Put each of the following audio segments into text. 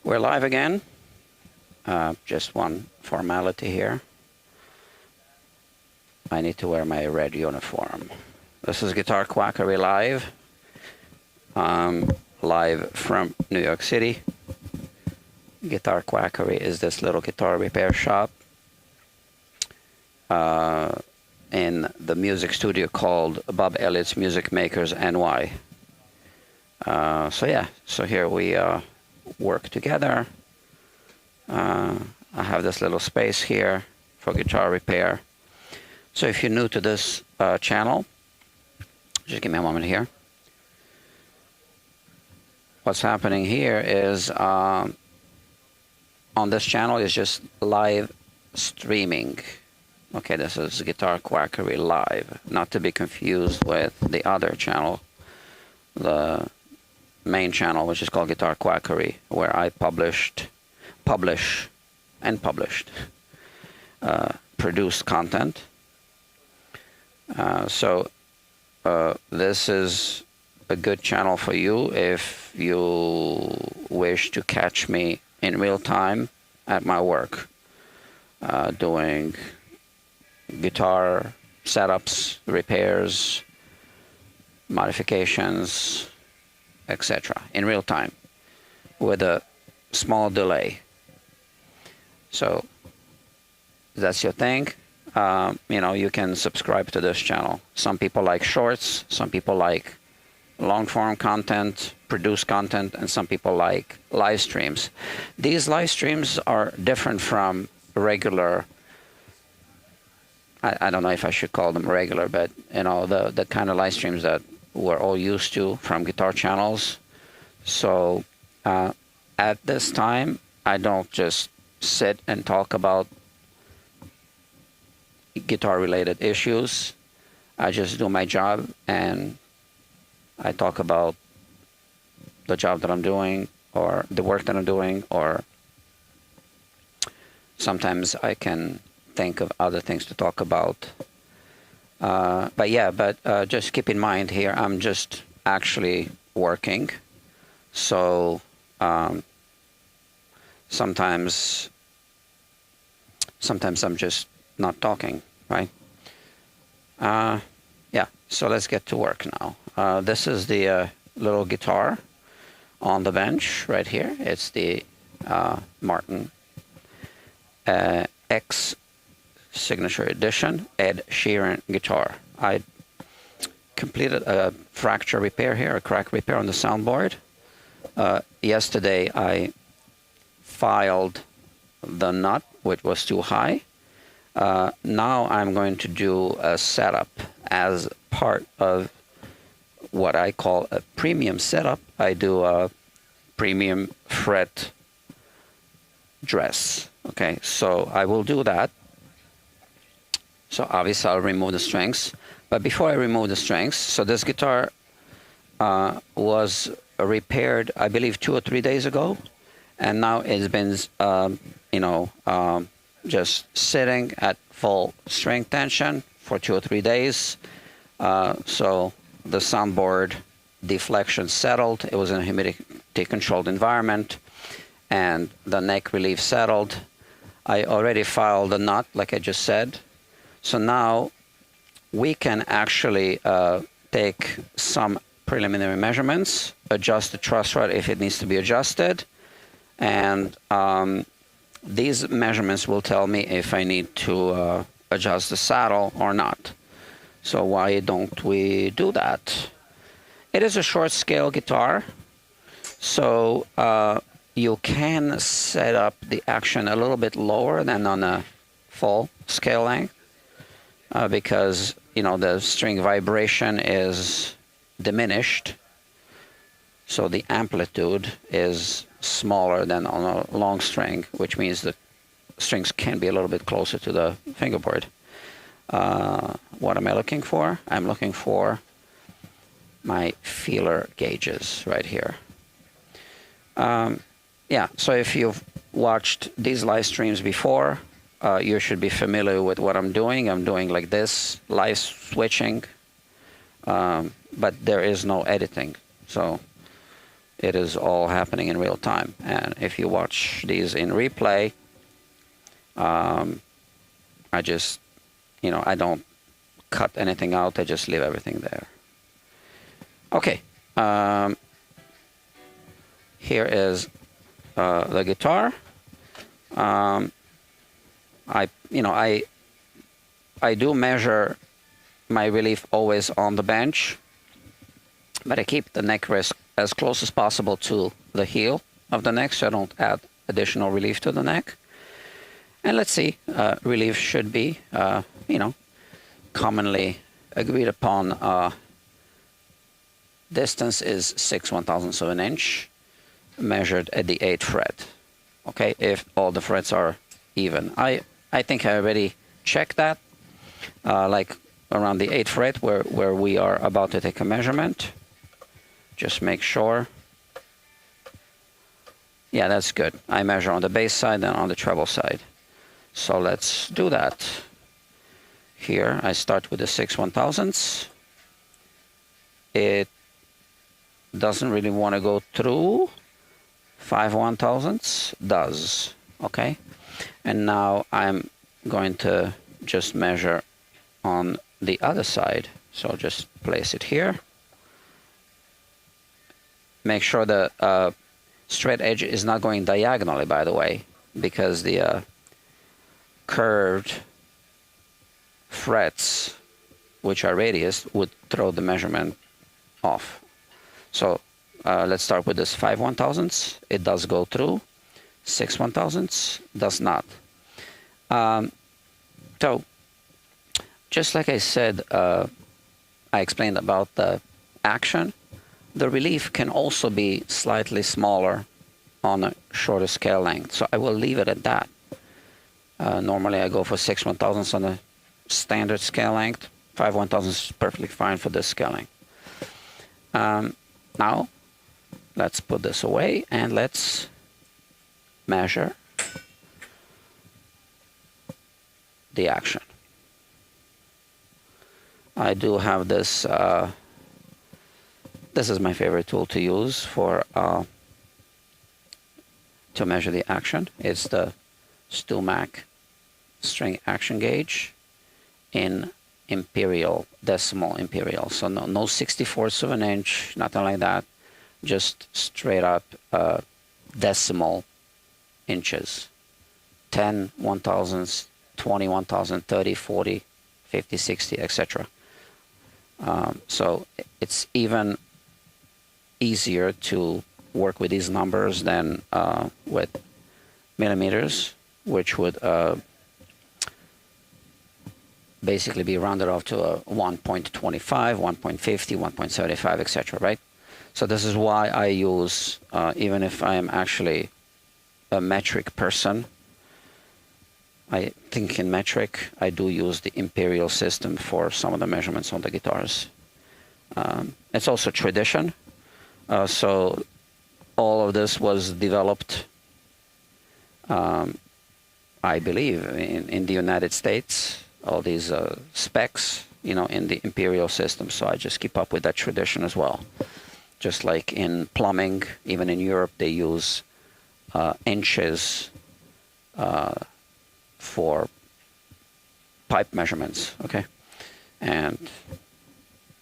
We're live again. Just one formality here. I need to wear my red uniform. This is Guitar Quackery Live. Live from New York City. Guitar Quackery is this little guitar repair shop in the music studio called Bob Elliott's Music Makers NY. So here we work together. I have this little space here for guitar repair. So if you're new to this channel, just give me a moment here. What's happening here is on this channel is just live streaming. Okay, this is Guitar Quackery Live, not to be confused with the other channel, the main channel, which is called Guitar Quackery, where I produced content. So this is a good channel for you if you wish to catch me in real time at my work, doing guitar setups, repairs, modifications, etc. in real time with a small delay. So that's your thing. You can subscribe to this channel. Some people like shorts, some people like long form content, produced content, and some people like live streams. These live streams are different from regular, I don't know if I should call them regular, but the kind of live streams that we're all used to from guitar channels. So at this time, I don't just sit and talk about guitar-related issues. I just do my job and I talk about the job that I'm doing or the work that I'm doing, or sometimes I can think of other things to talk about. But just keep in mind here, I'm just actually working. So sometimes I'm just not talking, right? So let's get to work now. This is the little guitar on the bench right here. It's the Martin X Signature Edition Ed Sheeran guitar. I completed a fracture repair here, a crack repair on the soundboard. Yesterday I filed the nut, which was too high. Now I'm going to do a setup as part of what I call a premium setup. I do a premium fret dress. Okay, so I will do that. So obviously I'll remove the strings. But before I remove the strings, so this guitar was repaired, I believe, 2 or 3 days ago. And now it's been, just sitting at full string tension for 2 or 3 days. So the soundboard deflection settled. It was in a humidity-controlled environment. And the neck relief settled. I already filed the nut, like I just said. So now we can actually take some preliminary measurements, adjust the truss rod if it needs to be adjusted, and these measurements will tell me if I need to adjust the saddle or not. So why don't we do that? It is a short scale guitar, so you can set up the action a little bit lower than on a full scale length because the string vibration is diminished, so the amplitude is smaller than on a long string, which means the strings can be a little bit closer to the fingerboard. What am I looking for? I'm looking for my feeler gauges right here. So if you've watched these live streams before, you should be familiar with what I'm doing. I'm doing like this, live switching, but there is no editing. So it is all happening in real time. And if you watch these in replay, I just, I don't cut anything out. I just leave everything there. Okay. Here is the guitar. I do measure my relief always on the bench, but I keep the neck rest as close as possible to the heel of the neck so I don't add additional relief to the neck. And let's see, relief should be, commonly agreed upon. Distance is 6/1000ths of an inch, measured at the 8th fret. Okay, if all the frets are even. I think I already checked that, like around the 8th fret where we are about to take a measurement. Just make sure. Yeah, that's good. I measure on the bass side and on the treble side. So let's do that. Here, I start with the 6/1000ths. It doesn't really want to go through. 5/1000ths does. Okay. And now I'm going to just measure on the other side. So just place it here. Make sure the straight edge is not going diagonally, by the way, because the curved frets, which are radius, would throw the measurement off. So let's start with this 5/1000ths. It does go through. 6/1000ths does not. So just like I said, I explained about the action. The relief can also be slightly smaller on a shorter scale length. So I will leave it at that. Normally I go for 6/1000ths on a standard scale length. 5/1000ths is perfectly fine for this scale length. Now let's put this away and let's measure the action. I do have this. This is my favorite tool to use for to measure the action. It's the Stumac string action gauge in imperial, decimal imperial. So no 64ths of an inch, nothing like that. Just straight up decimal inches. 10/1000ths, 20/1000, 30, 40, 50, 60, etc. So it's even easier to work with these numbers than with millimeters, which would basically be rounded off to a 1.25, 1.50, 1.75, etc. Right? So this is why I use, even if I am actually a metric person, I think in metric, I do use the imperial system for some of the measurements on the guitars. It's also tradition. So all of this was developed, I believe, in the United States. All these specs, in the imperial system. So I just keep up with that tradition as well. Just like in plumbing, even in Europe, they use inches for pipe measurements, okay? And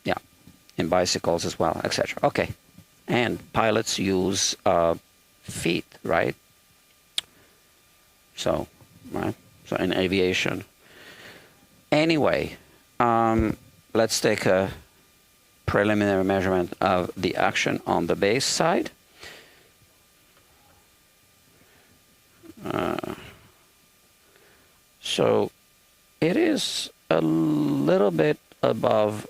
yeah, in bicycles as well, etc. Okay, and pilots use feet, right? So, right? So in aviation. Anyway, let's take a preliminary measurement of the action on the bass side. So it is a little bit above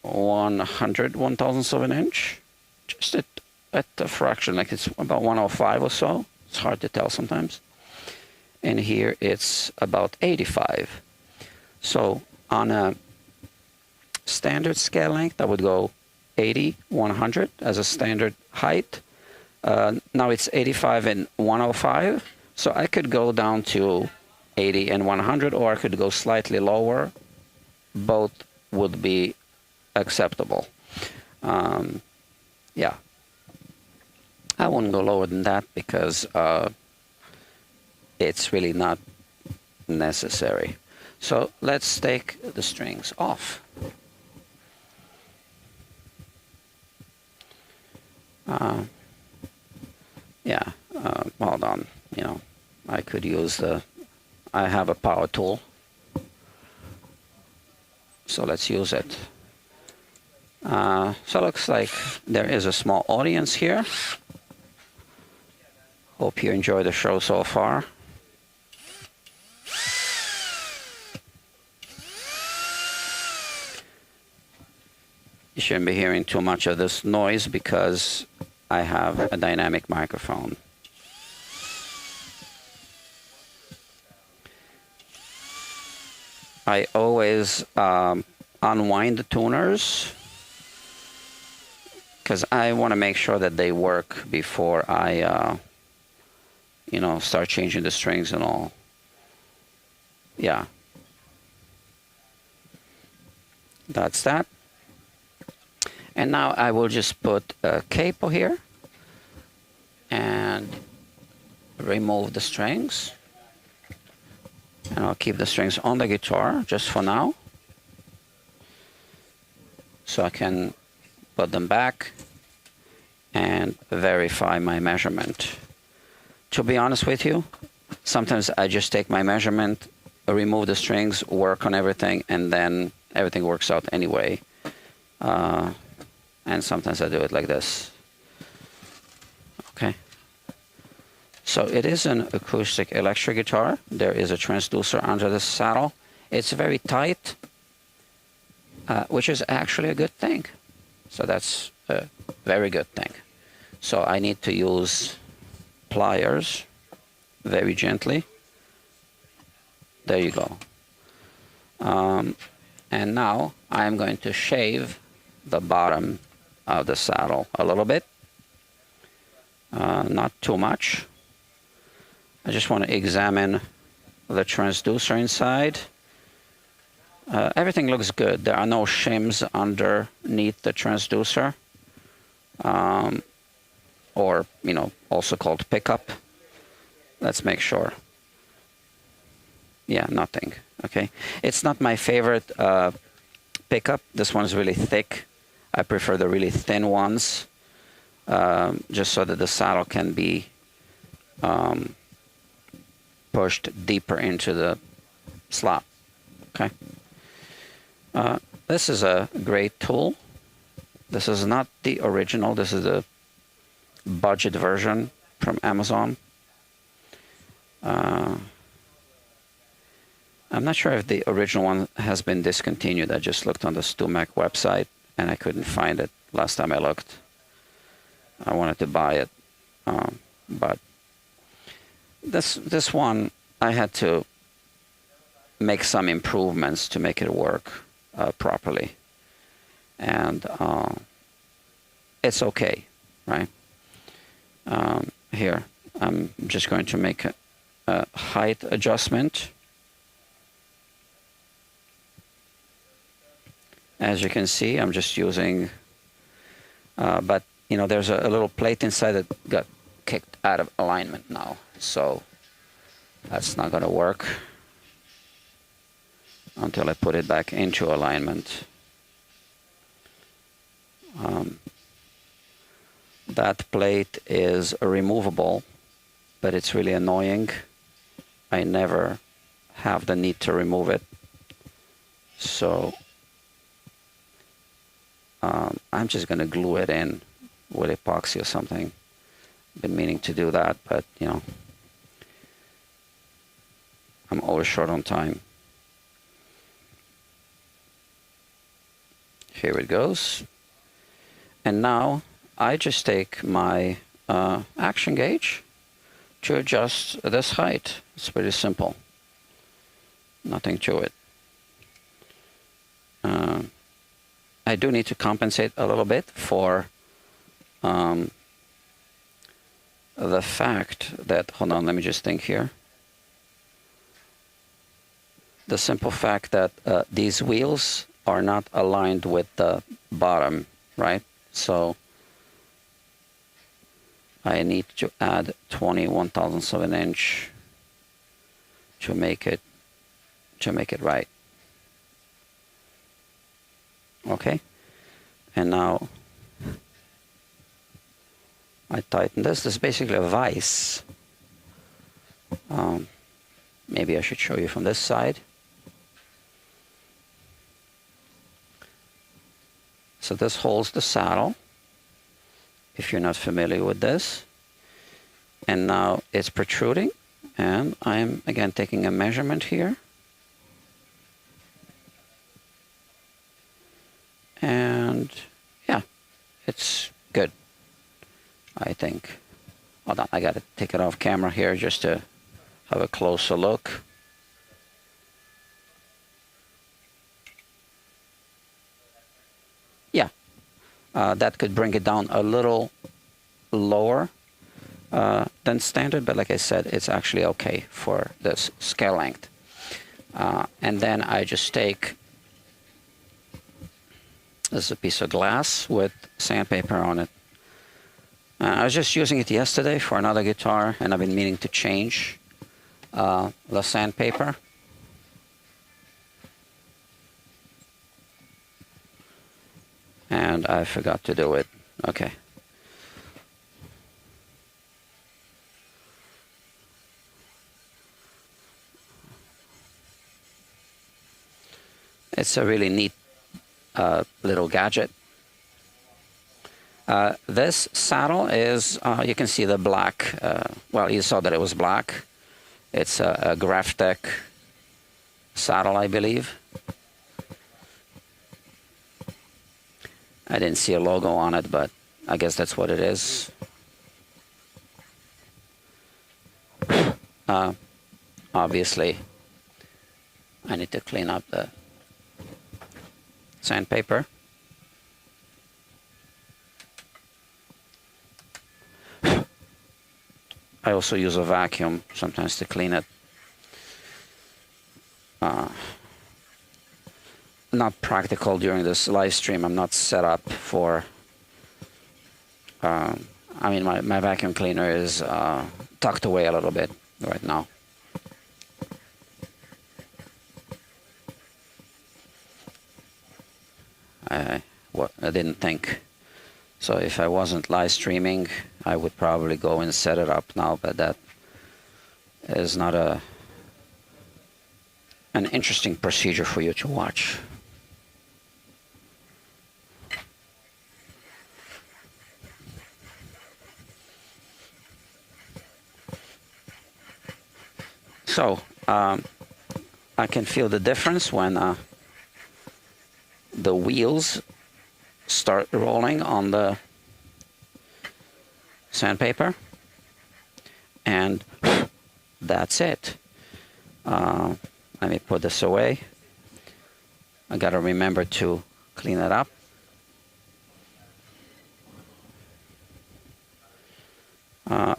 1/1000ths of an inch, just at the fraction, like it's about 105 or so. It's hard to tell sometimes. And here it's about 85. So on a standard scale length, I would go 80, 100 as a standard height. Now it's 85 and 105. So I could go down to 80 and 100, or I could go slightly lower. Both would be acceptable. Yeah, I wouldn't go lower than that because it's really not necessary. So let's take the strings off. Yeah, hold on. You know, I could use I have a power tool. So let's use it. So it looks like there is a small audience here. Hope you enjoy the show so far. You shouldn't be hearing too much of this noise because I have a dynamic microphone. I always unwind the tuners because I want to make sure that they work before I, you know, start changing the strings and all. Yeah. That's that. And now I will just put a capo here and remove the strings. And I'll keep the strings on the guitar just for now. So I can put them back and verify my measurement. To be honest with you, sometimes I just take my measurement, remove the strings, work on everything, and then everything works out anyway. And sometimes I do it like this. Okay. So it is an acoustic electric guitar. There is a transducer under the saddle. It's very tight, which is actually a good thing. So that's a very good thing. So I need to use pliers very gently. There you go. And now I'm going to shave the bottom of the saddle a little bit. Not too much. I just want to examine the transducer inside. Everything looks good. There are no shims underneath the transducer, or, you know, also called pickup. Let's make sure. Yeah, nothing. Okay. It's not my favorite pickup. This one's really thick. I prefer the really thin ones, just so that the saddle can be pushed deeper into the slot. Okay. This is a great tool. This is not the original. This is the budget version from Amazon. I'm not sure if the original one has been discontinued. I just looked on the StuMac website and I couldn't find it last time I looked. I wanted to buy it, but this one I had to make some improvements to make it work properly, and it's okay, right? Here I'm just going to make a height adjustment. As you can see, I'm just using, but you know, there's a little plate inside that got kicked out of alignment now, so that's not going to work until I put it back into alignment. That plate is removable, but it's really annoying. I never have the need to remove it, so I'm just going to glue it in with epoxy or something. Been meaning to do that, but you know, I'm always short on time. Here it goes. And now I just take my action gauge to adjust this height. It's pretty simple. Nothing to it. I do need to compensate a little bit for the fact that, hold on, let me just think here. The simple fact that these wheels are not aligned with the bottom, right? So I need to add 21/1000 of an inch to make it right. Okay, and now I tighten this. This is basically a vise. Maybe I should show you from this side. So this holds the saddle, if you're not familiar with this. And now it's protruding, and I'm again taking a measurement here. And yeah, it's good, I think. Hold on, I gotta take it off camera here just to have a closer look. Yeah, that could bring it down a little lower than standard, but like I said, it's actually okay for this scale length. And then I just take, this is a piece of glass with sandpaper on it. I was just using it yesterday for another guitar, and I've been meaning to change the sandpaper. And I forgot to do it. Okay. It's a really neat little gadget. This saddle is, you can see the black, well, you saw that it was black. It's a Graphtec saddle, I believe. I didn't see a logo on it, but I guess that's what it is. Obviously, I need to clean up the sandpaper. I also use a vacuum sometimes to clean it. Not practical during this live stream. I'm not set up for, I mean, my vacuum cleaner is tucked away a little bit right now. I didn't think. So if I wasn't live streaming, I would probably go and set it up now, but that is not an interesting procedure for you to watch. So I can feel the difference when the wheels start rolling on the sandpaper, and that's it. Let me put this away. I gotta remember to clean it up.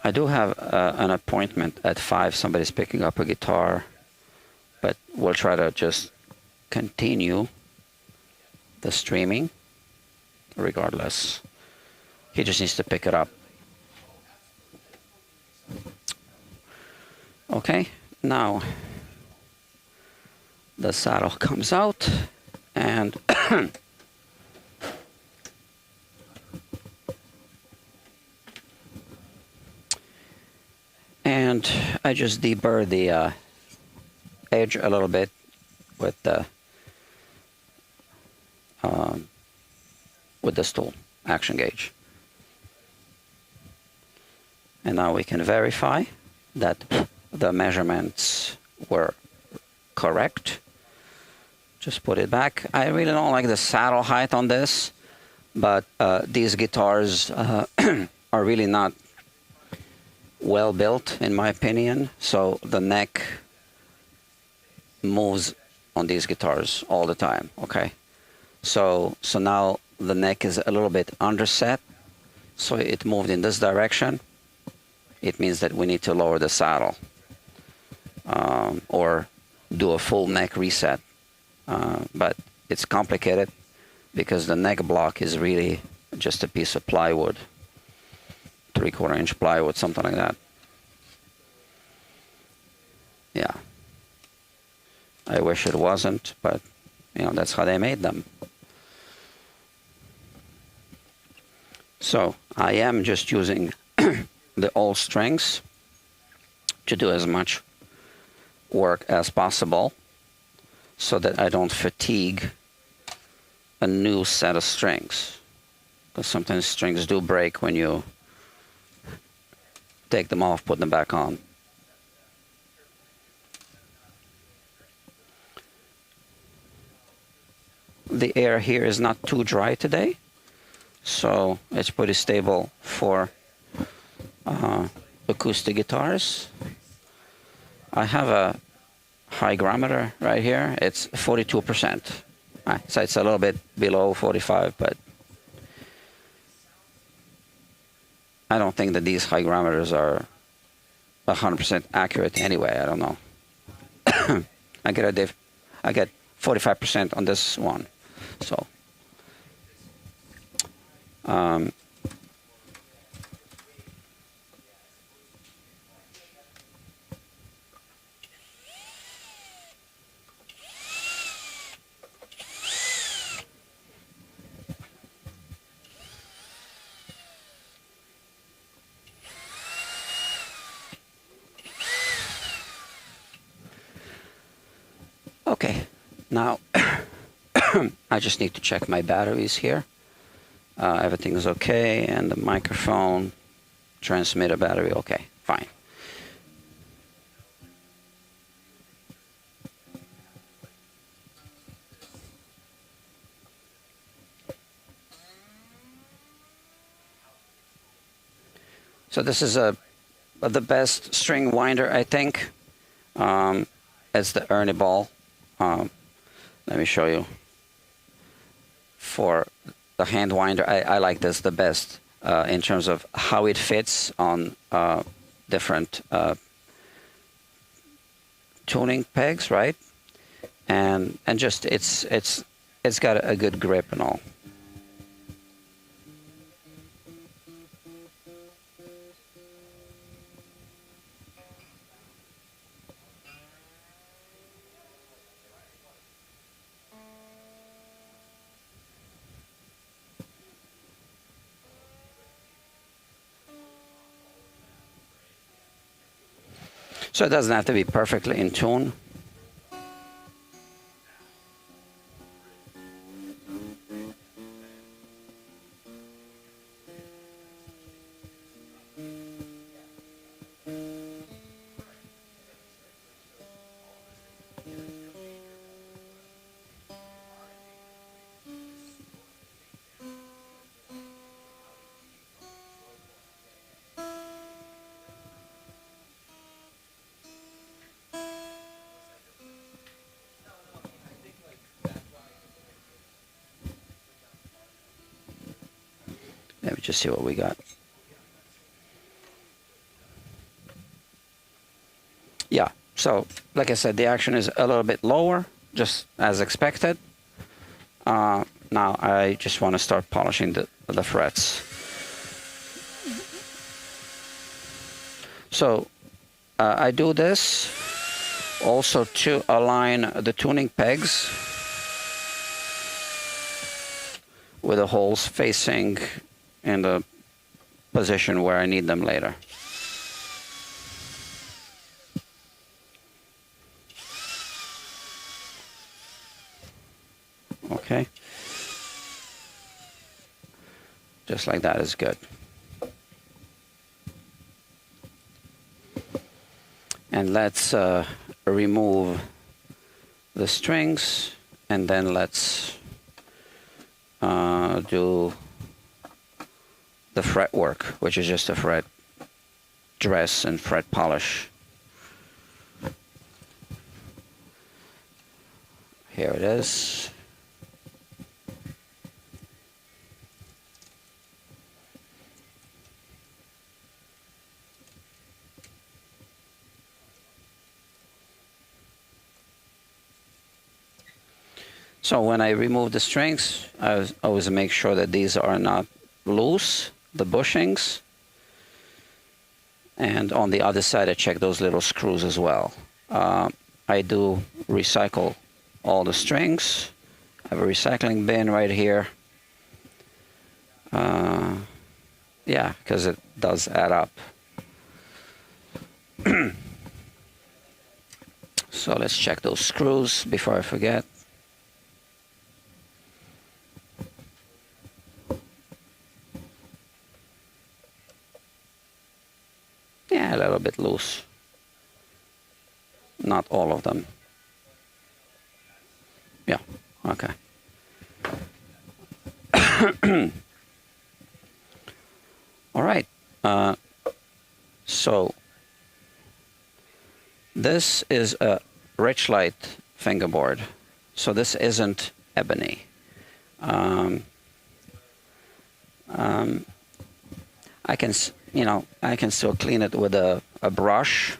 I do have an appointment at 5. Somebody's picking up a guitar, but we'll try to just continue the streaming regardless. He just needs to pick it up. Okay, now the saddle comes out, and and I just deburr the edge a little bit with the tool, action gauge. And now we can verify that the measurements were correct. Just put it back. I really don't like the saddle height on this, but these guitars are really not well built, in my opinion. So the neck moves on these guitars all the time. Okay, so now the neck is a little bit underset, so it moved in this direction. It means that we need to lower the saddle or do a full neck reset. But it's complicated because the neck block is really just a piece of plywood to 3/4 inch plywood, something like that. Yeah. I wish it wasn't, but you know, that's how they made them. So I am just using the old strings to do as much work as possible so that I don't fatigue a new set of strings. Because sometimes strings do break when you take them off, put them back on. The air here is not too dry today, so it's pretty stable for acoustic guitars. I have a hygrometer right here. It's 42%. So it's a little bit below 45, but I don't think that these hygrometers are 100% accurate anyway. I don't know. I get 45% on this one. So okay, now I just need to check my batteries here. Everything is okay, and the microphone, transmitter battery, okay, fine. So this is the best string winder, I think. It's the Ernie Ball. Let me show you. For the hand winder, I like this the best in terms of how it fits on different tuning pegs, right? And just it's got a good grip and all. So it doesn't have to be perfectly in tune. Let me just see what we got. Yeah, so like I said, the action is a little bit lower, just as expected. Now I just want to start polishing the frets. So I do this also to align the tuning pegs with the holes facing in the position where I need them later. Okay. Just like that is good. And let's remove the strings, and then let's do the fret work, which is just a fret dress and fret polish. Here it is. So when I remove the strings, I always make sure that these are not loose, the bushings, And on the other side, I check those little screws as well. I do recycle all the strings. I have a recycling bin right here. Yeah, because it does add up. So let's check those screws before I forget. Yeah, a little bit loose. Not all of them. Yeah, okay. All right. So this is a Richlight fingerboard. So this isn't ebony. I can, I can still clean it with a brush.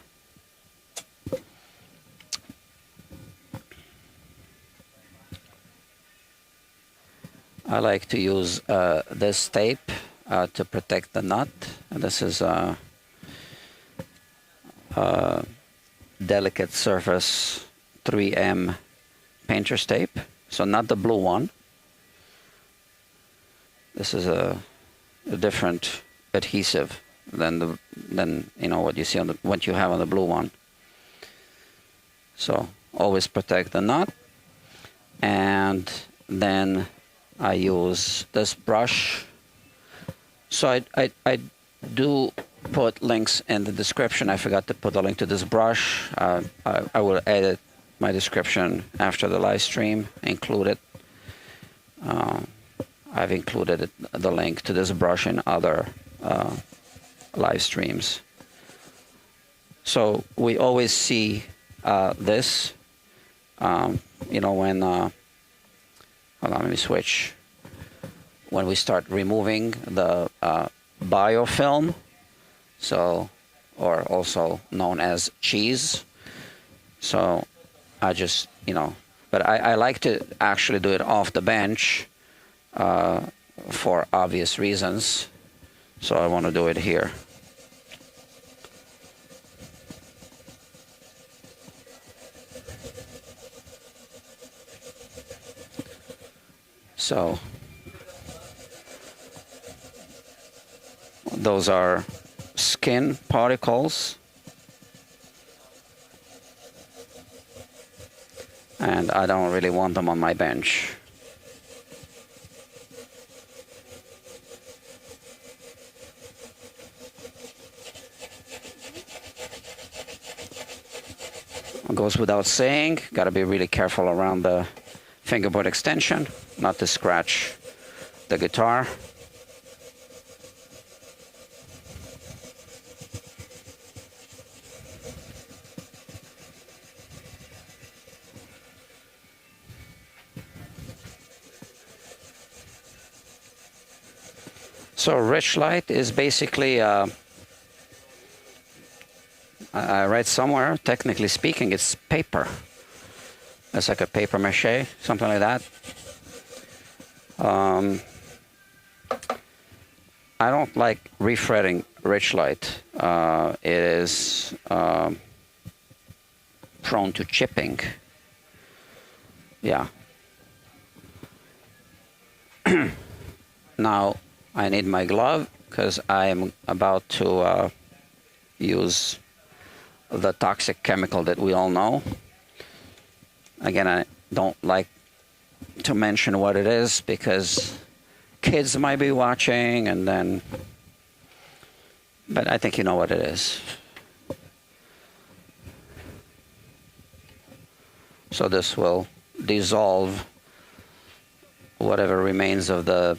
I like to use this tape to protect the nut. And this is a delicate surface 3M painter's tape. So not the blue one. This is a different adhesive than what you see on what you have on the blue one. So always protect the nut. And then I use this brush. So I do put links in the description. I forgot to put a link to this brush. I will edit my description after the live stream, include it. I've included the link to this brush in other live streams. So we always see this, when, hold on, let me switch. When we start removing the biofilm, or also known as cheese. So I just, but I like to actually do it off the bench for obvious reasons. So I want to do it here. So those are skin particles, and I don't really want them on my bench. It goes without saying, got to be really careful around the fingerboard extension, not to scratch the guitar. So Richlight is basically, I read somewhere, technically speaking, it's paper. It's like a paper mache, something like that. I don't like refretting Richlight. It is prone to chipping. Yeah. Now I need my glove because I'm about to use the toxic chemical that we all know. Again, I don't like to mention what it is because kids might be watching, and then, but I think you know what it is. So this will dissolve whatever remains of the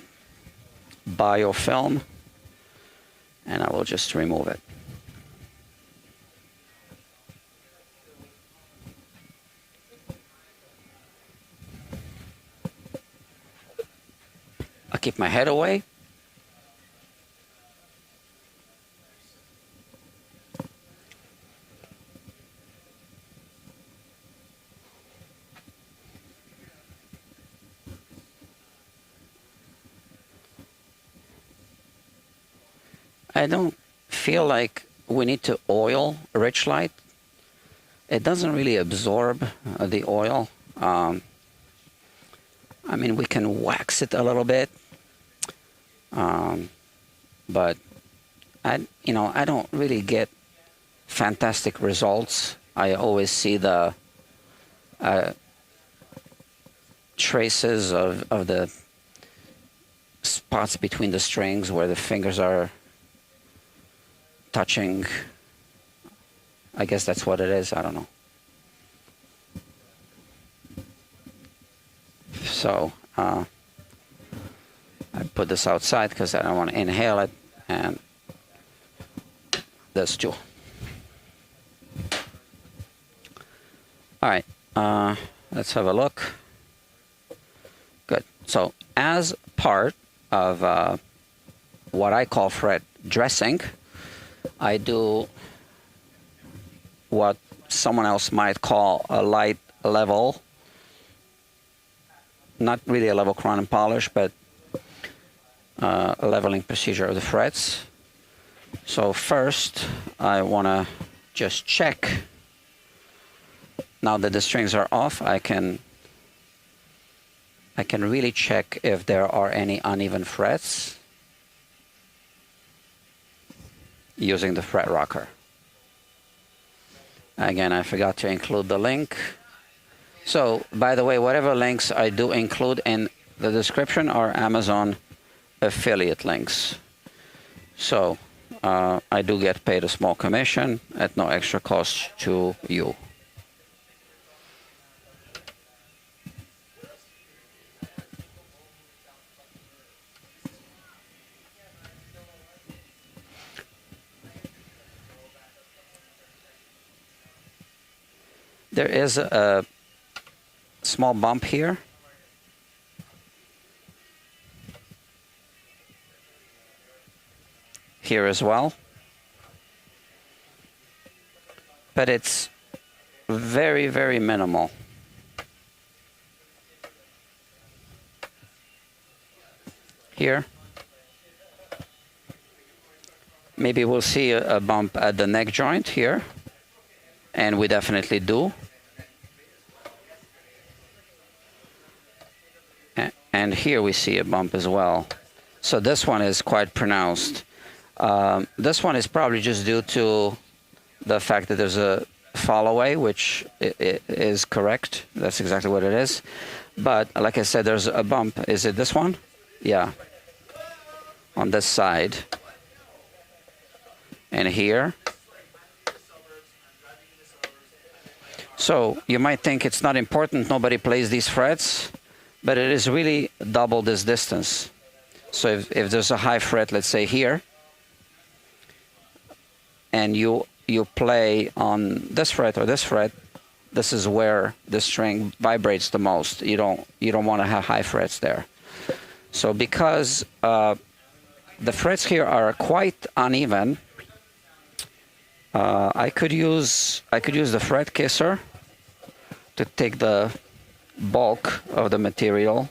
biofilm, and I will just remove it. I'll keep my head away. I don't feel like we need to oil rich light. It doesn't really absorb the oil. I mean, we can wax it a little bit, but I don't really get fantastic results. I always see the traces of the spots between the strings where the fingers are touching. I guess that's what it is. I don't know. So I put this outside because I don't want to inhale it, and this too. All right, let's have a look. Good. So as part of what I call fret dressing, I do what someone else might call a light level. Not really a level crown and polish, but a leveling procedure of the frets. So first, I want to just check. Now that the strings are off, I can really check if there are any uneven frets using the fret rocker. Again, I forgot to include the link. So, by the way, whatever links I do include in the description are Amazon affiliate links. So, I do get paid a small commission at no extra cost to you. There is a small bump here. Here as well. But it's very, very minimal. Here. Maybe we'll see a bump at the neck joint here. And we definitely do. And here we see a bump as well. So this one is quite pronounced. This one is probably just due to the fact that there's a fall away, which is correct. That's exactly what it is. But like I said, there's a bump. Is it this one? Yeah. On this side. And here. So you might think it's not important, nobody plays these frets, but it is really double this distance. So if there's a high fret, let's say here, and you play on this fret or this fret, this is where the string vibrates the most. You don't want to have high frets there. So because the frets here are quite uneven, I could use the fret kisser to take the bulk of the material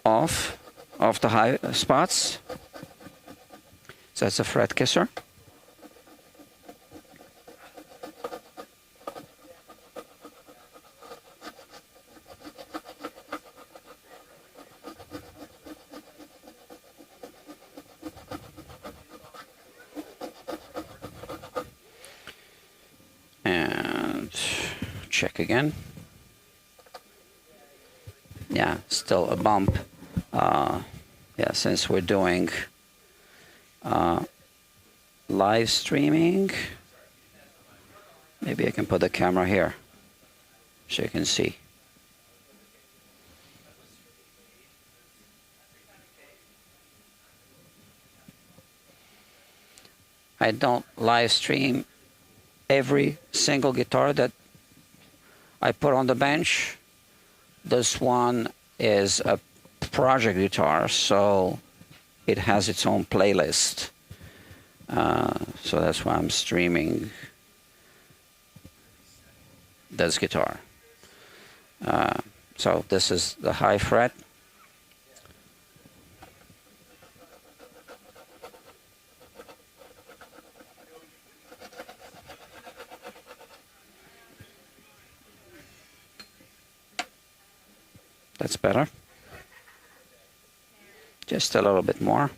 off the high spots. So that's a fret kisser. Check again. Yeah, still a bump. Yeah, since we're doing live streaming, maybe I can put the camera here so you can see. I don't live stream every single guitar that I put on the bench. This one is a project guitar, so it has its own playlist. So that's why I'm streaming this guitar. So this is the high fret. That's better. Just a little bit more.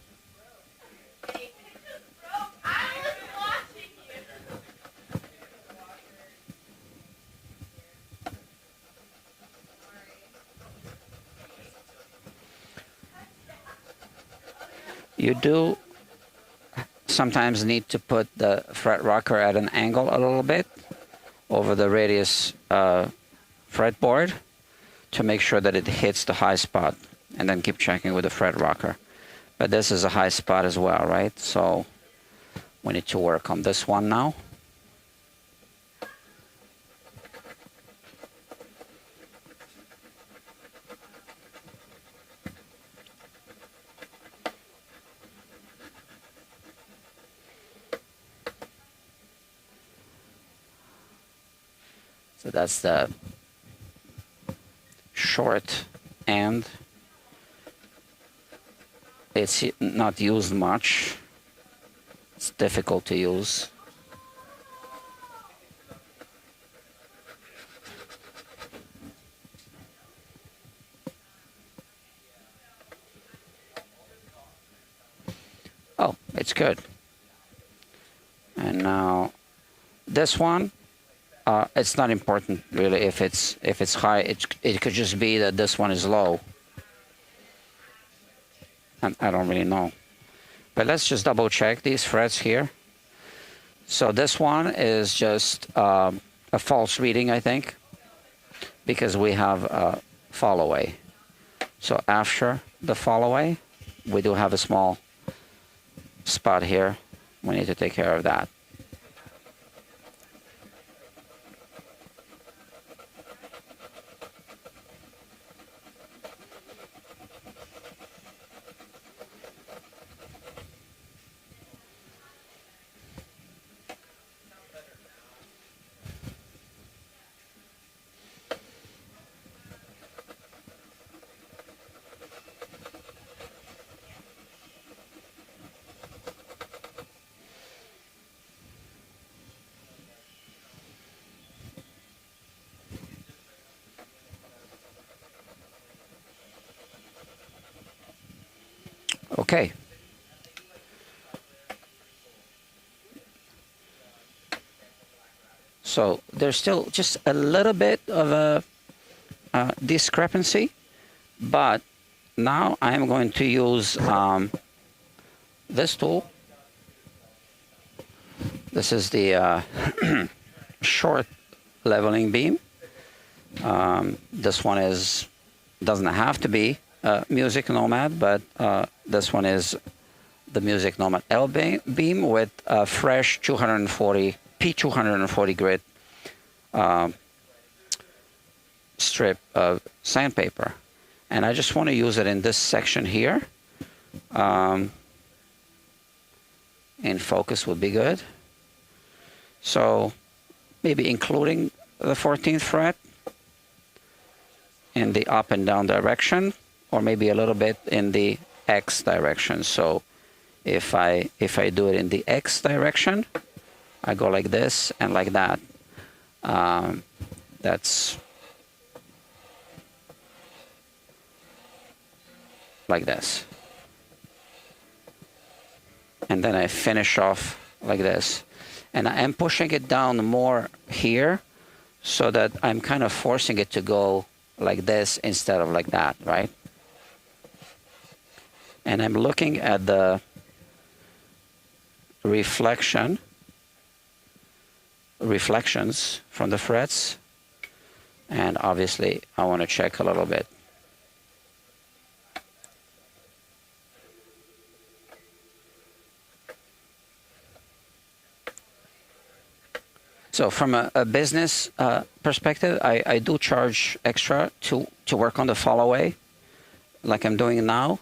You do sometimes need to put the fret rocker at an angle a little bit over the radius fretboard to make sure that it hits the high spot, and then keep checking with the fret rocker. But this is a high spot as well, right? So we need to work on this one now. So that's the short end. It's not used much. It's difficult to use. Oh, it's good. And now this one, it's not important really if it's high. It could just be that this one is low. And I don't really know. But let's just double check these frets here. So this one is just a false reading, I think, because we have a fall away. So after the fall away, we do have a small spot here. We need to take care of that. Okay. So there's still just a little bit of a discrepancy, but now I am going to use this tool. This is the short leveling beam. This one doesn't have to be Music Nomad, but this one is the Music Nomad L beam with a fresh P240 grit strip of sandpaper. And I just want to use it in this section here. In focus would be good. So maybe including the 14th fret in the up and down direction, or maybe a little bit in the X direction. So if I do it in the X direction, I go like this and like that. That's like this. And then I finish off like this. And I am pushing it down more here so that I'm kind of forcing it to go like this instead of like that, right? And I'm looking at the reflections from the frets, and obviously I want to check a little bit. So from a business perspective, I do charge extra to work on the fall away, like I'm doing now.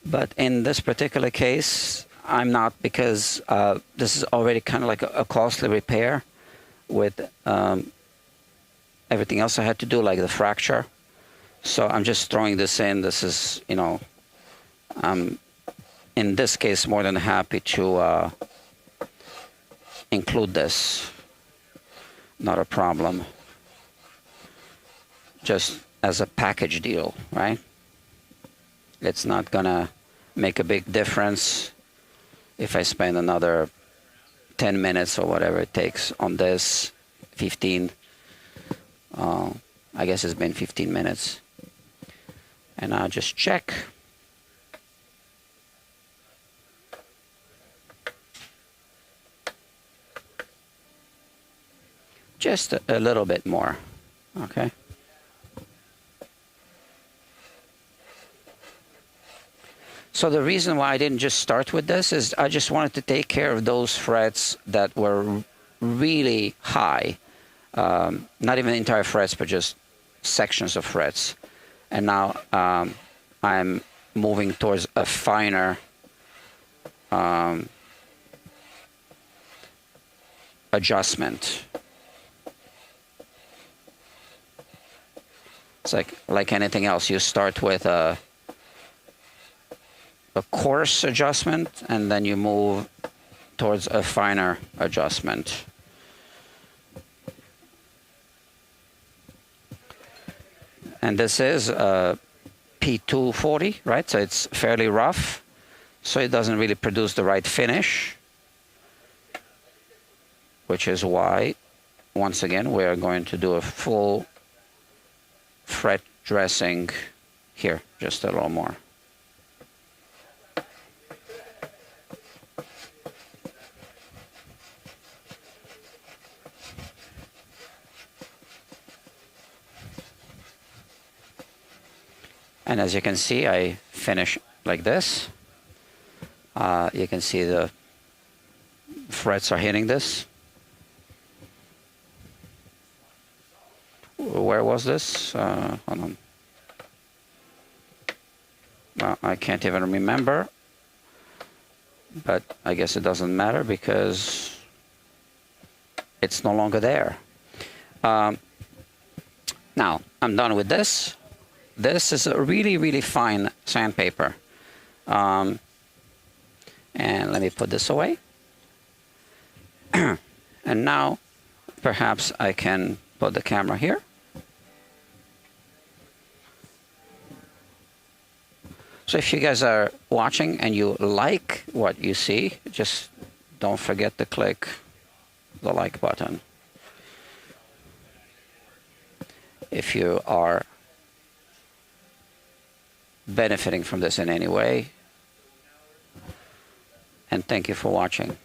But in this particular case, I'm not, because this is already kind of like a costly repair with everything else I had to do, like the fracture. So I'm just throwing this in. This is, you know, in this case, more than happy to include this. Not a problem. Just as a package deal, right? It's not gonna make a big difference if I spend another 10 minutes or whatever it takes on this, 15. I guess it's been 15 minutes. And I'll just check. Just a little bit more, okay? So the reason why I didn't just start with this is I just wanted to take care of those frets that were really high. Not even entire frets, but just sections of frets. And now I'm moving towards a finer adjustment. It's like anything else. You start with a coarse adjustment, and then you move towards a finer adjustment. And this is a P240, right? So it's fairly rough, so it doesn't really produce the right finish, which is why, once again, we are going to do a full fret dressing here, just a little more. And as you can see, I finish like this. You can see the frets are hitting this. Where was this? Hold on. I can't even remember. But I guess it doesn't matter because it's no longer there. Now, I'm done with this. This is a really, really fine sandpaper. And let me put this away. And now, perhaps I can put the camera here. So if you guys are watching and you like what you see, just don't forget to click the like button. If you are benefiting from this in any way, and thank you for watching.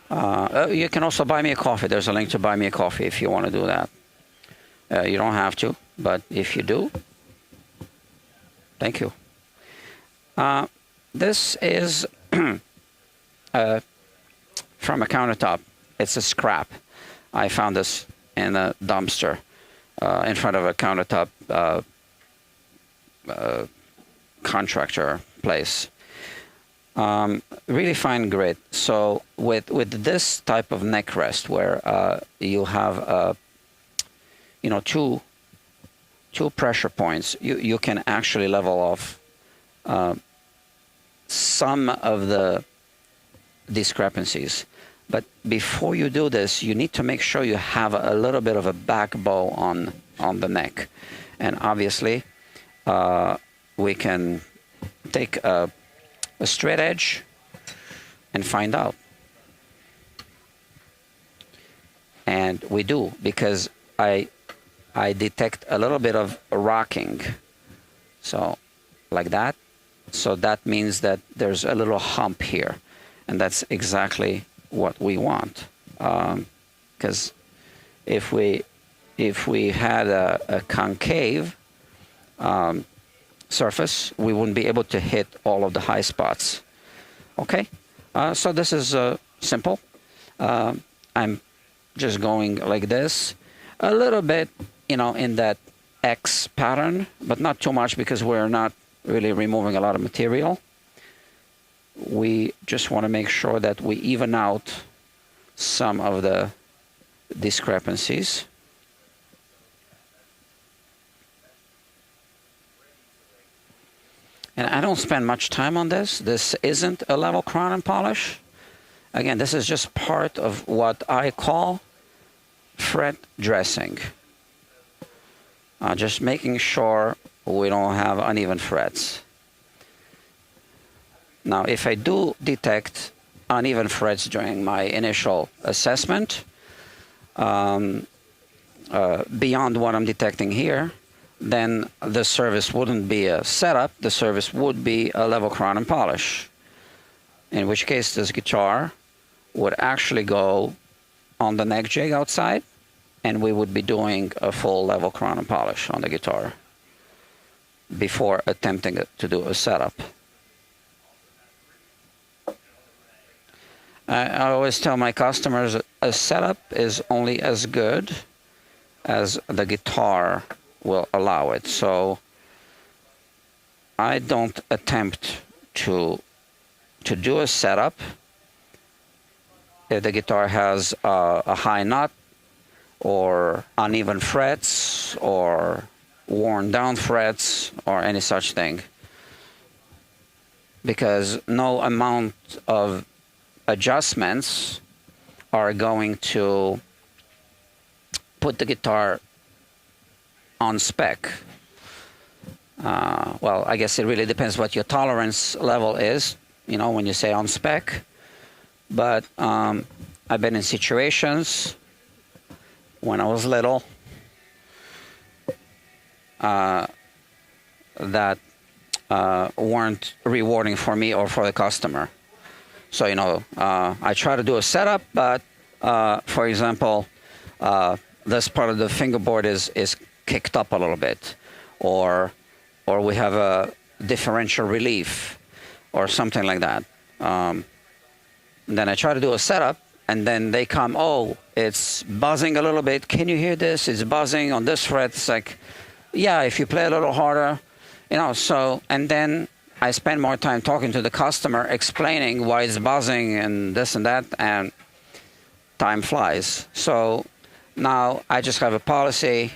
You can also buy me a coffee. There's a link to buy me a coffee if you want to do that. You don't have to, but if you do, thank you. This is from a countertop. It's a scrap. I found this in a dumpster in front of a countertop contractor place. Really fine grit. So with this type of neck rest, where you have two pressure points, you can actually level off some of the discrepancies. But before you do this, you need to make sure you have a little bit of a back bow on the neck. And obviously, we can take a straight edge and find out. And we do, because I detect a little bit of rocking. So like that. So that means that there's a little hump here. And that's exactly what we want. Because if we had a concave surface, we wouldn't be able to hit all of the high spots. Okay, so this is simple. I'm just going like this, a little bit, in that X pattern, but not too much because we're not really removing a lot of material. We just want to make sure that we even out some of the discrepancies. And I don't spend much time on this. This isn't a level crown and polish. Again, this is just part of what I call fret dressing. just making sure we don't have uneven frets. Now, if I do detect uneven frets during my initial assessment, beyond what I'm detecting here, then the service wouldn't be a setup, the service would be a level crown and polish. In which case this guitar would actually go on the neck jig outside, and we would be doing a full level crown and polish on the guitar before attempting to do a setup. I always tell my customers a setup is only as good as the guitar will allow it. So I don't attempt to do a setup if the guitar has a high nut or uneven frets or worn down frets or any such thing, because no amount of adjustments are going to put the guitar on spec. Well, I guess it really depends what your tolerance level is, you know, when you say on spec. But I've been in situations when I was little that weren't rewarding for me or for the customer. So, you know, I try to do a setup, but for example, this part of the fingerboard is kicked up a little bit, or we have a differential relief or something like that. Then I try to do a setup, and then they come, oh, it's buzzing a little bit. Can you hear this? It's buzzing on this fret. It's like, yeah, if you play a little harder, you know, so, and then I spend more time talking to the customer, explaining why it's buzzing and this and that, and time flies. So now I just have a policy,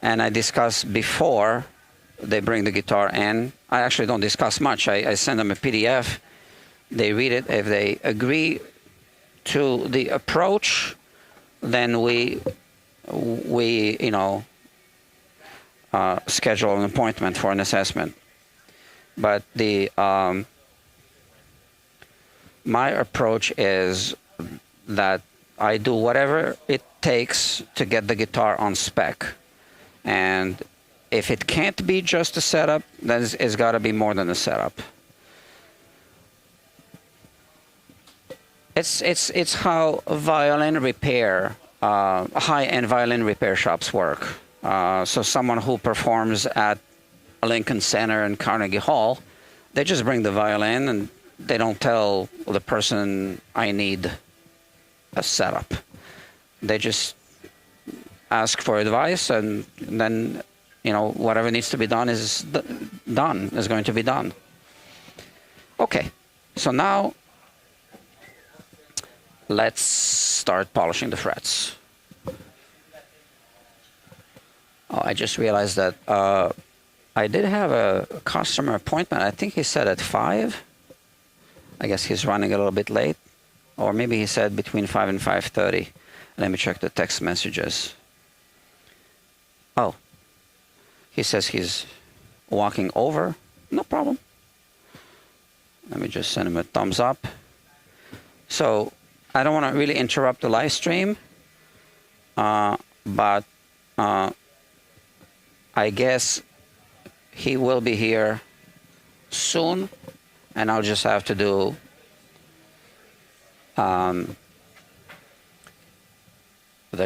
and I discuss before they bring the guitar in. I actually don't discuss much. I send them a PDF. They read it. If they agree to the approach, then we you know, schedule an appointment for an assessment. But the my approach is that I do whatever it takes to get the guitar on spec, and if it can't be just a setup, then it's got to be more than a setup. It's how violin repair, high-end violin repair shops work. So someone who performs at Lincoln Center and Carnegie Hall, they just bring the violin, and they don't tell the person, I need a setup. They just ask for advice, and then, you know, whatever needs to be done is going to be done. Okay, so now let's start polishing the frets. Oh, I just realized that I did have a customer appointment. I think he said at 5. I guess he's running a little bit late. Or maybe he said between 5 and 5:30. Let me check the text messages. Oh, he says he's walking over. No problem. Let me just send him a thumbs up. So I don't want to really interrupt the live stream, but I guess he will be here soon, and I'll just have to do the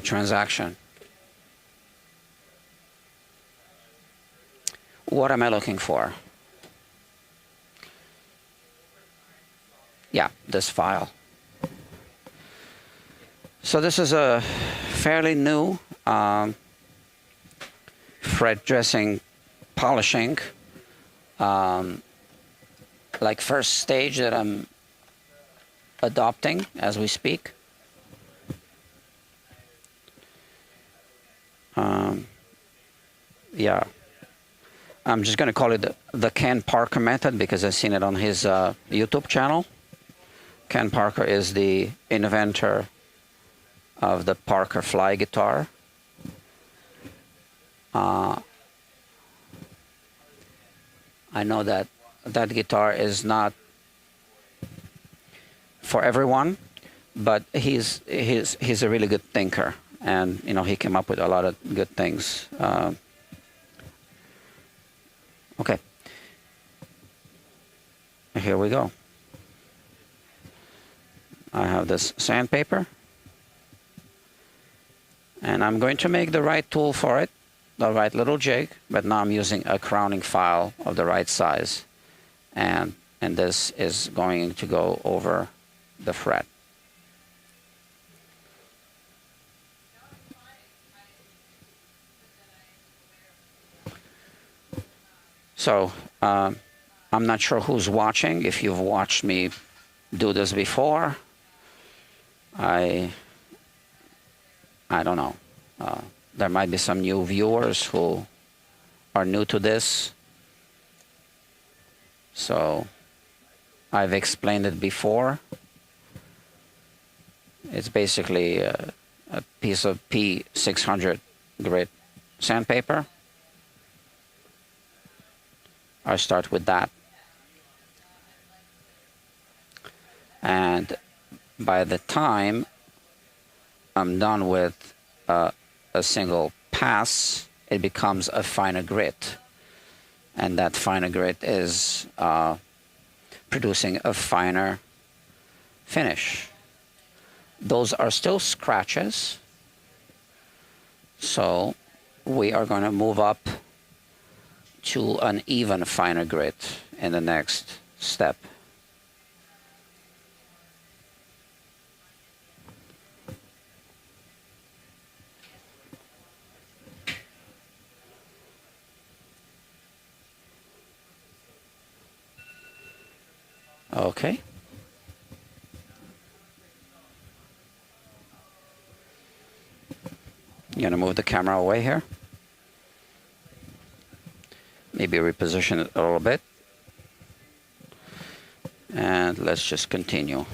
transaction. What am I looking for? Yeah, this file. So this is a fairly new fret dressing polishing, like first stage that I'm adopting as we speak. Yeah, I'm just going to call it the Ken Parker method because I've seen it on his YouTube channel. Ken Parker is the inventor of the Parker Fly guitar. I know that that guitar is not for everyone, but he's a really good thinker, and he came up with a lot of good things. Okay, here we go. I have this sandpaper, and I'm going to make the right tool for it, the right little jig, but now I'm using a crowning file of the right size, and this is going to go over the fret. So I'm not sure who's watching. If you've watched me do this before, I don't know. There might be some new viewers who are new to this. So I've explained it before. It's basically a piece of P600 grit sandpaper. I start with that. And by the time I'm done with a single pass, it becomes a finer grit. And that finer grit is producing a finer finish. Those are still scratches. So we are going to move up to an even finer grit in the next step. Okay. I'm going to move the camera away here. Maybe reposition it a little bit. And let's just continue.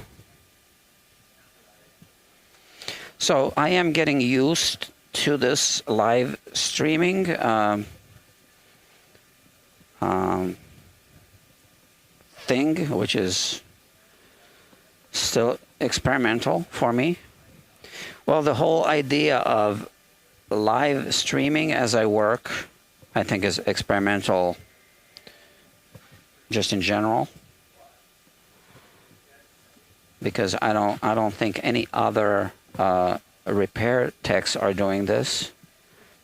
So I am getting used to this live streaming thing, which is still experimental for me. Well, the whole idea of live streaming as I work, I think, is experimental just in general, because I don't think any other repair techs are doing this,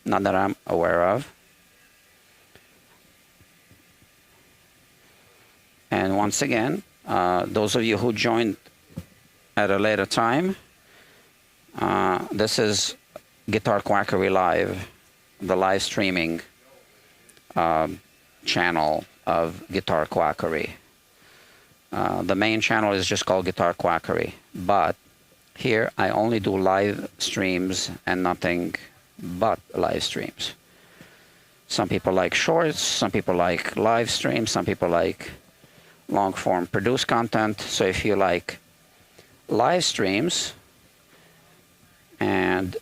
not that I'm aware of. And once again, those of you who joined at a later time, this is Guitar Quackery Live, the live streaming channel of Guitar Quackery. The main channel is just called Guitar Quackery, but here I only do live streams and nothing but live streams. Some people like shorts, some people like live streams, some people like long form produced content. So if you like live streams and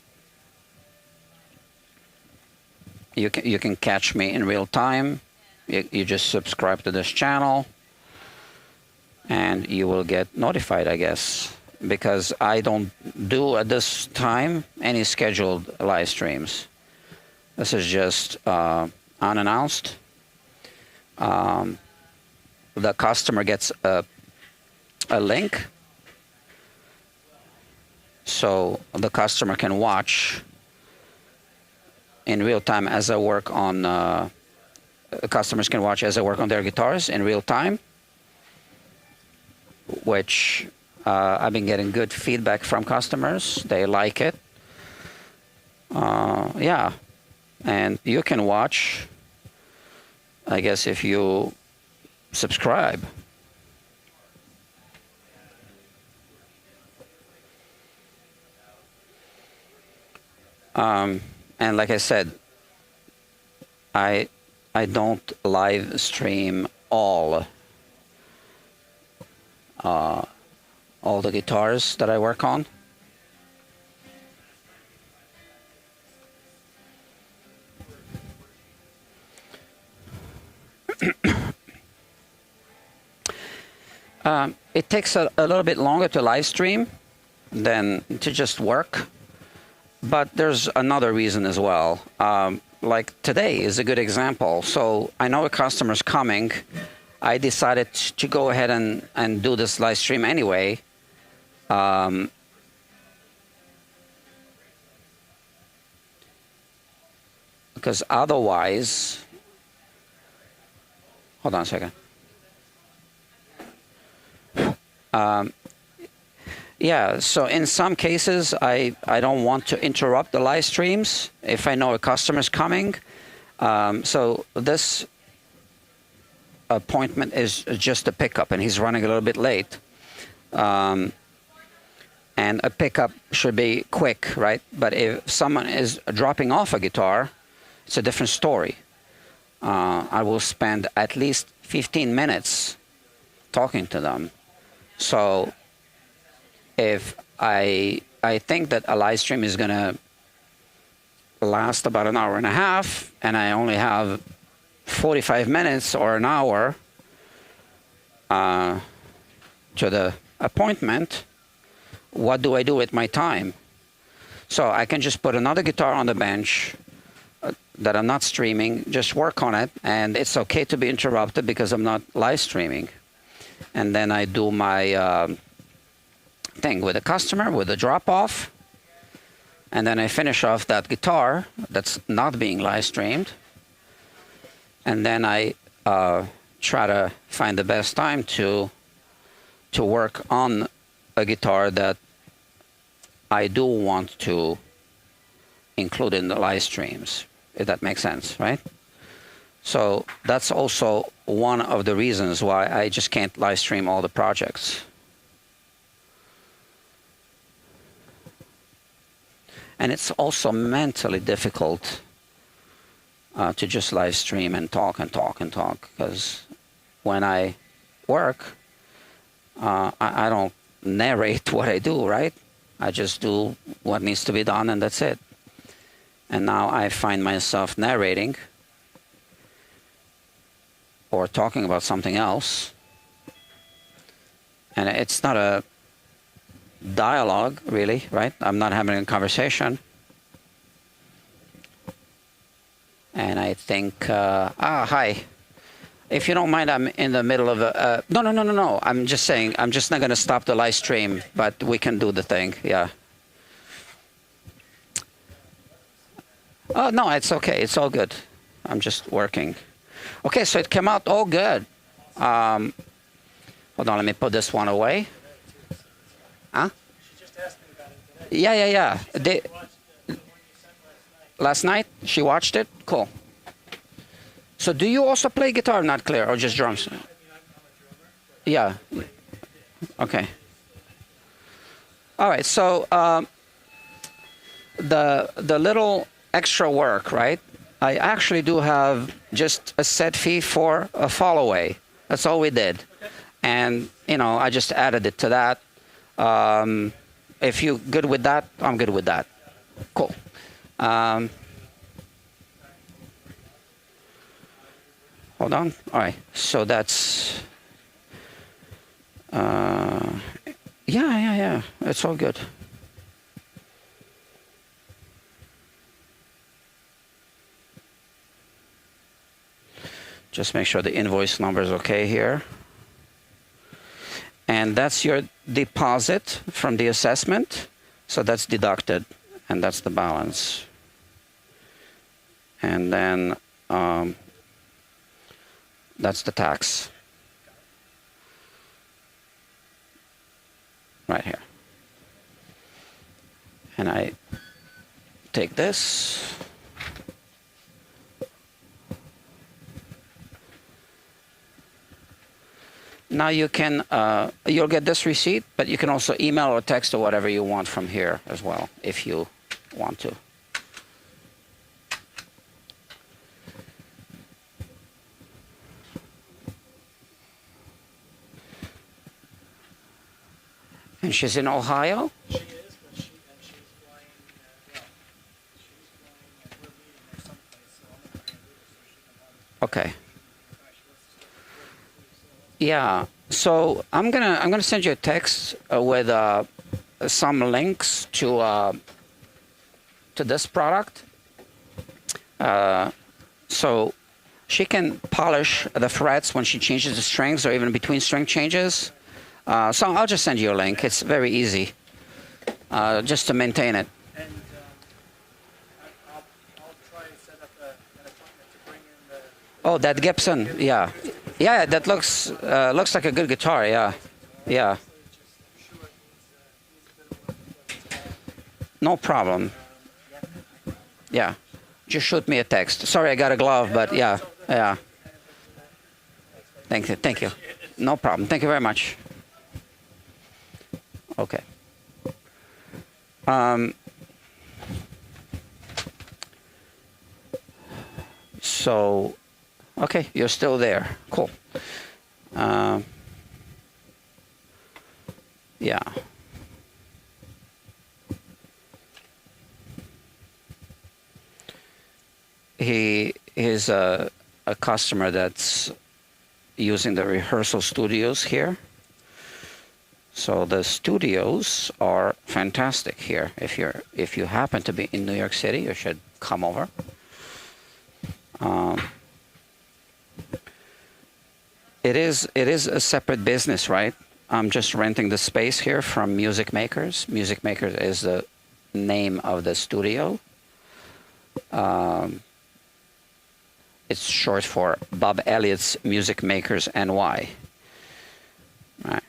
you can catch me in real time, you just subscribe to this channel and you will get notified, I guess, because I don't do at this time any scheduled live streams. This is just unannounced. The customer gets a link, so the customer can watch in real time as I work on. Customers can watch as I work on their guitars in real time, which I've been getting good feedback from customers. They like it. Yeah, and you can watch, I guess, if you subscribe. And like I said, I don't live stream all the guitars that I work on. It takes a little bit longer to live stream than to just work. But there's another reason as well. Like today is a good example. So I know a customer's coming. I decided to go ahead and do this live stream anyway. Because otherwise, hold on a second. Yeah, so in some cases, I don't want to interrupt the live streams if I know a customer's coming. So this appointment is just a pickup, and he's running a little bit late. And a pickup should be quick, right? But if someone is dropping off a guitar, it's a different story. I will spend at least 15 minutes talking to them. So if I think that a live stream is going to last about an hour and a half, and I only have 45 minutes or an hour to the appointment, what do I do with my time? So I can just put another guitar on the bench that I'm not streaming, just work on it, and it's okay to be interrupted because I'm not live streaming. And then I do my thing with the customer, with the drop-off, and then I finish off that guitar that's not being live streamed, and then I try to find the best time to work on a guitar that I do want to include in the live streams, if that makes sense, right? So that's also one of the reasons why I just can't live stream all the projects. And it's also mentally difficult to just live stream and talk and talk and talk, because when I work, I don't narrate what I do, right? I just do what needs to be done, and that's it. And now I find myself narrating or talking about something else, and it's not a dialogue, really, right? I'm not having a conversation. And I think, hi. If you don't mind, I'm in the middle of a, no. I'm just saying, I'm just not going to stop the live stream, but we can do the thing, yeah. Oh, no, it's okay. It's all good. I'm just working. Okay, so it came out all good. Hold on, let me put this one away. Huh? She just asked me about it today. Yeah. She watched the one you sent Last night? She watched it? Cool. So do you also play guitar, not clear, or just drums? I'm a drummer. Yeah. Okay. All right, so the little extra work, right? I actually do have just a set fee for a follow-away. That's all we did. Okay. And, you know, I just added it to that. If you're good with that, I'm good with that. Cool. Hold on. All right. So that's... yeah. It's all good. Just make sure the invoice number is okay here. And that's your deposit from the assessment. So that's deducted, and that's the balance. And then that's the tax. Right here. And I take this. Now you can, you'll get this receipt, but you can also email or text or whatever you want from here as well, if you want to. And she's in Ohio? She is, but she's flying, well, we're meeting her someplace, so I'm going to bring her with her so she can have it. Okay. Yeah, So I'm gonna send you a text with some links to this product. So she can polish the frets when she changes the strings or even between string changes. So I'll just send you a link. It's very easy just to maintain it. And I'll try to set up an appointment to bring in the. Oh, that Gibson, yeah. Yeah, that looks like a good guitar, yeah. Yeah, Just, I'm sure it needs a bit of work, but no problem. Yeah. Just shoot me a text. Sorry, I got a glove, but yeah, yeah. Thank you, thank you. No problem. Thank you very much. Okay. So, okay, you're still there. Cool. Yeah. He is a customer that's using the rehearsal studios here. So the studios are fantastic here. If you happen to be in New York City, you should come over. It is a separate business, right? I'm just renting the space here from Music Makers. Music Makers is the name of the studio. It's short for Bob Elliott's Music Makers NY. Right.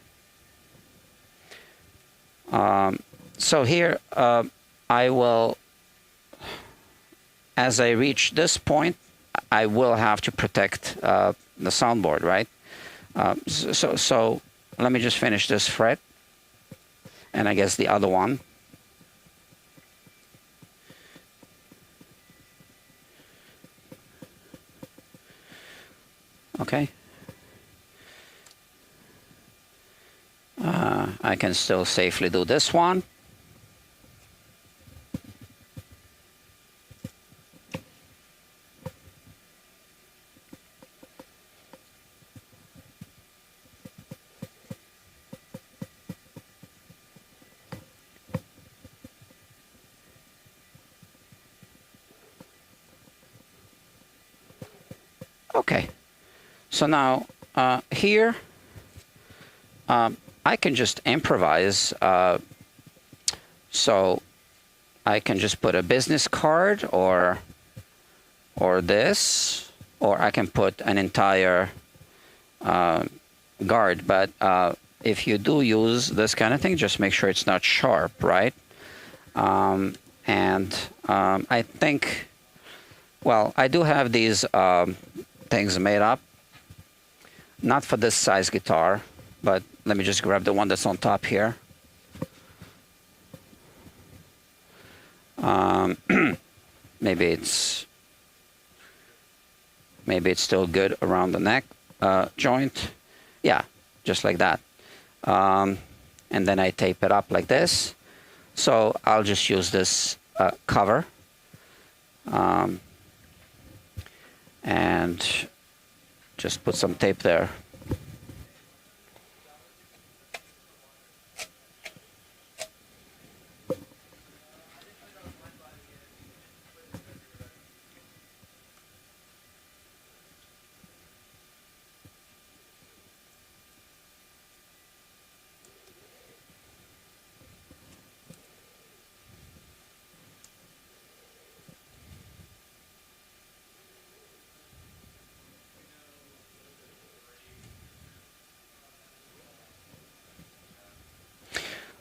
So here I will, as I reach this point, I will have to protect the soundboard, right? So let me just finish this fret, and I guess the other one. Okay. I can still safely do this one. Okay. So now here, I can just improvise. So I can just put a business card or this, or I can put an entire guard. But if you do use this kind of thing, just make sure it's not sharp, right? I think, well, I do have these things made up. Not for this size guitar, but let me just grab the one that's on top here. Maybe it's still good around the neck joint. Yeah, just like that. And then I tape it up like this. So I'll just use this cover. And just put some tape there.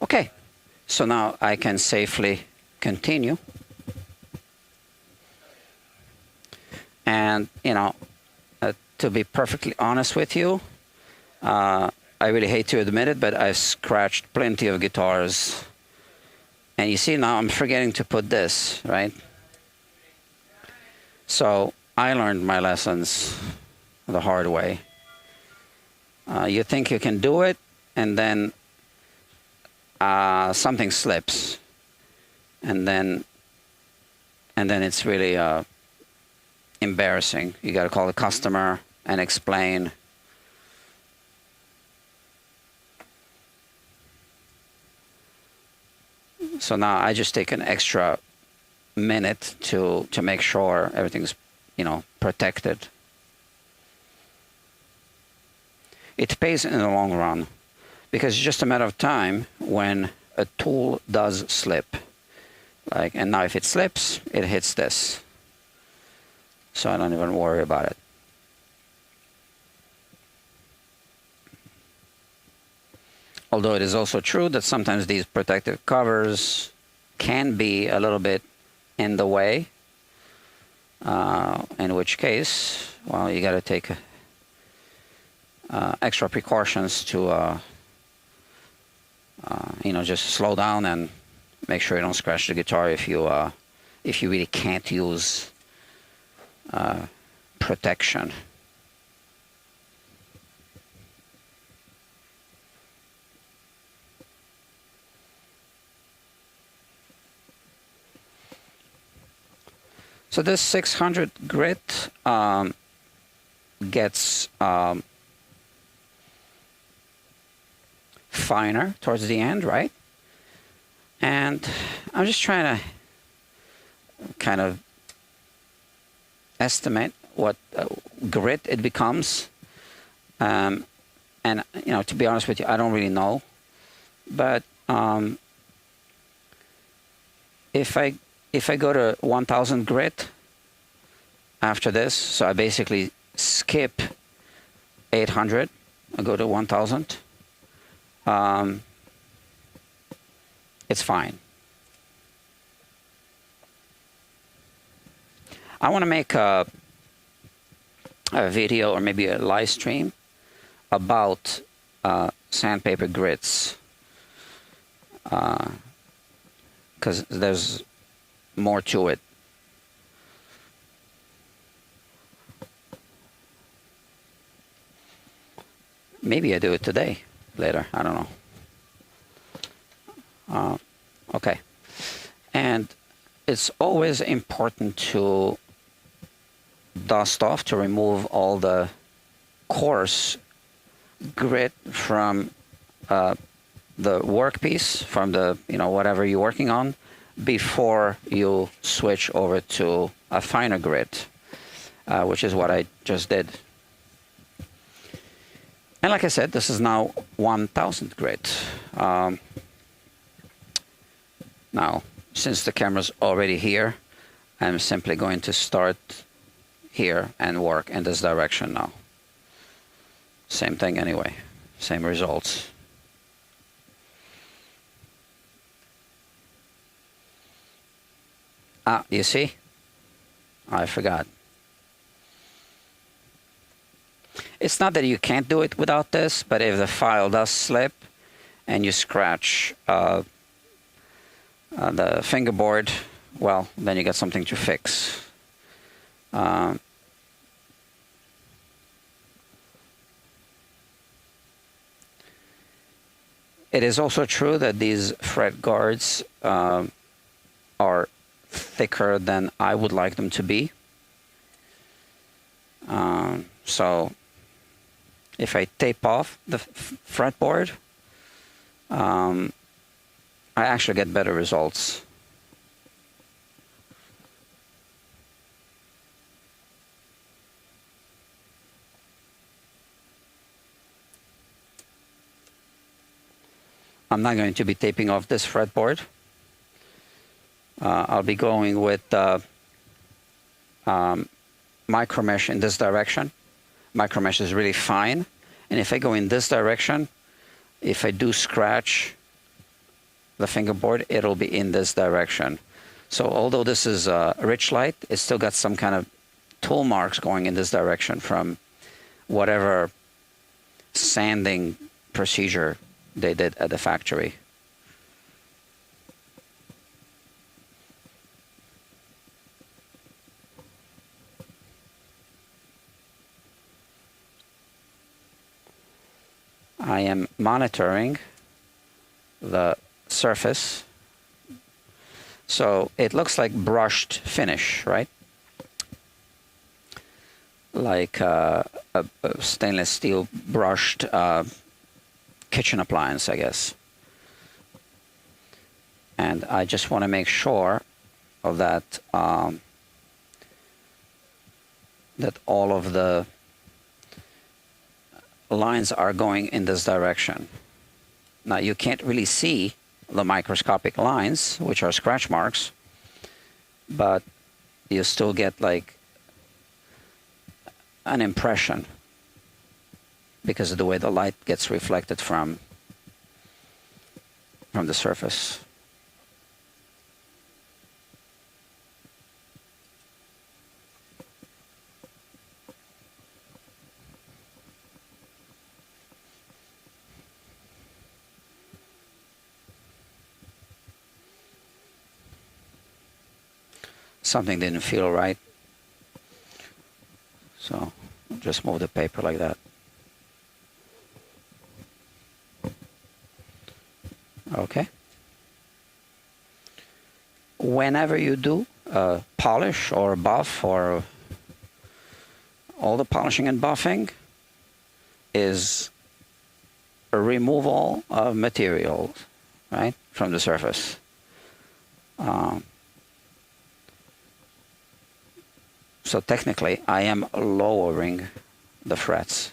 Okay, so now I can safely continue. And, you know, to be perfectly honest with you, I really hate to admit it, but I've scratched plenty of guitars. And you see now I'm forgetting to put this, right? So I learned my lessons the hard way. You think you can do it, and then something slips, and then it's really embarrassing. You got to call the customer and explain. So now I just take an extra minute to make sure everything's, protected. It pays in the long run because it's just a matter of time when a tool does slip. And now if it slips, it hits this. So I don't even worry about it. Although it is also true that sometimes these protective covers can be a little bit in the way, in which case, well, you got to take extra precautions to, just slow down and make sure you don't scratch the guitar if you really can't use protection. So this 600 grit gets finer towards the end, right? And I'm just trying to kind of estimate what grit it becomes. And, to be honest with you, I don't really know. But if I go to 1000 grit after this, so I basically skip 800, I go to 1000, it's fine. I want to make a video or maybe a live stream about sandpaper grits, because there's more to it. Maybe I do it today, later, I don't know. Okay. And it's always important to dust off, to remove all the coarse grit from the workpiece, from the, whatever you're working on, before you switch over to a finer grit, which is what I just did. And like I said, this is now 1000 grit. Now, since the camera's already here, I'm simply going to start here and work in this direction now. Same thing anyway, same results. Ah, you see? I forgot. It's not that you can't do it without this, but if the file does slip and you scratch the fingerboard, well, then you got something to fix. It is also true that these fret guards are thicker than I would like them to be. So if I tape off the fretboard, I actually get better results. I'm not going to be taping off this fretboard. I'll be going with micro mesh in this direction. Micro mesh is really fine. And if I go in this direction, if I do scratch the fingerboard, it'll be in this direction. So although this is rich light, it's still got some kind of tool marks going in this direction from whatever sanding procedure they did at the factory. I am monitoring the surface. So it looks like brushed finish, right? Like a stainless steel brushed kitchen appliance, I guess. And I just want to make sure of that that all of the lines are going in this direction. Now you can't really see the microscopic lines, which are scratch marks, but you still get like an impression because of the way the light gets reflected from the surface. Something didn't feel right, so just move the paper like that. Okay. Whenever you do polish or buff, or all the polishing and buffing is a removal of material, right, from the surface. So technically, I am lowering the frets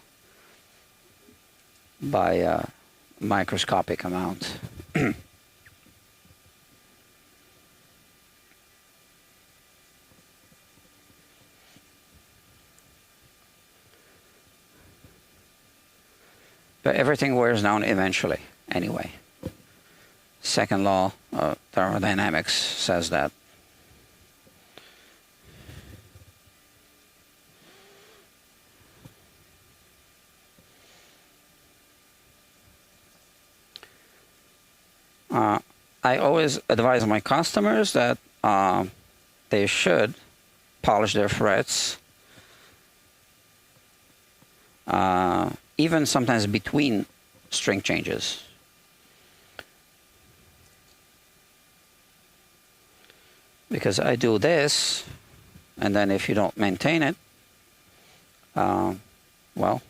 by a microscopic amount. But everything wears down eventually, anyway. Second law of thermodynamics says that. I always advise my customers that they should polish their frets, even sometimes between string changes. Because I do this, and then if you don't maintain it, well,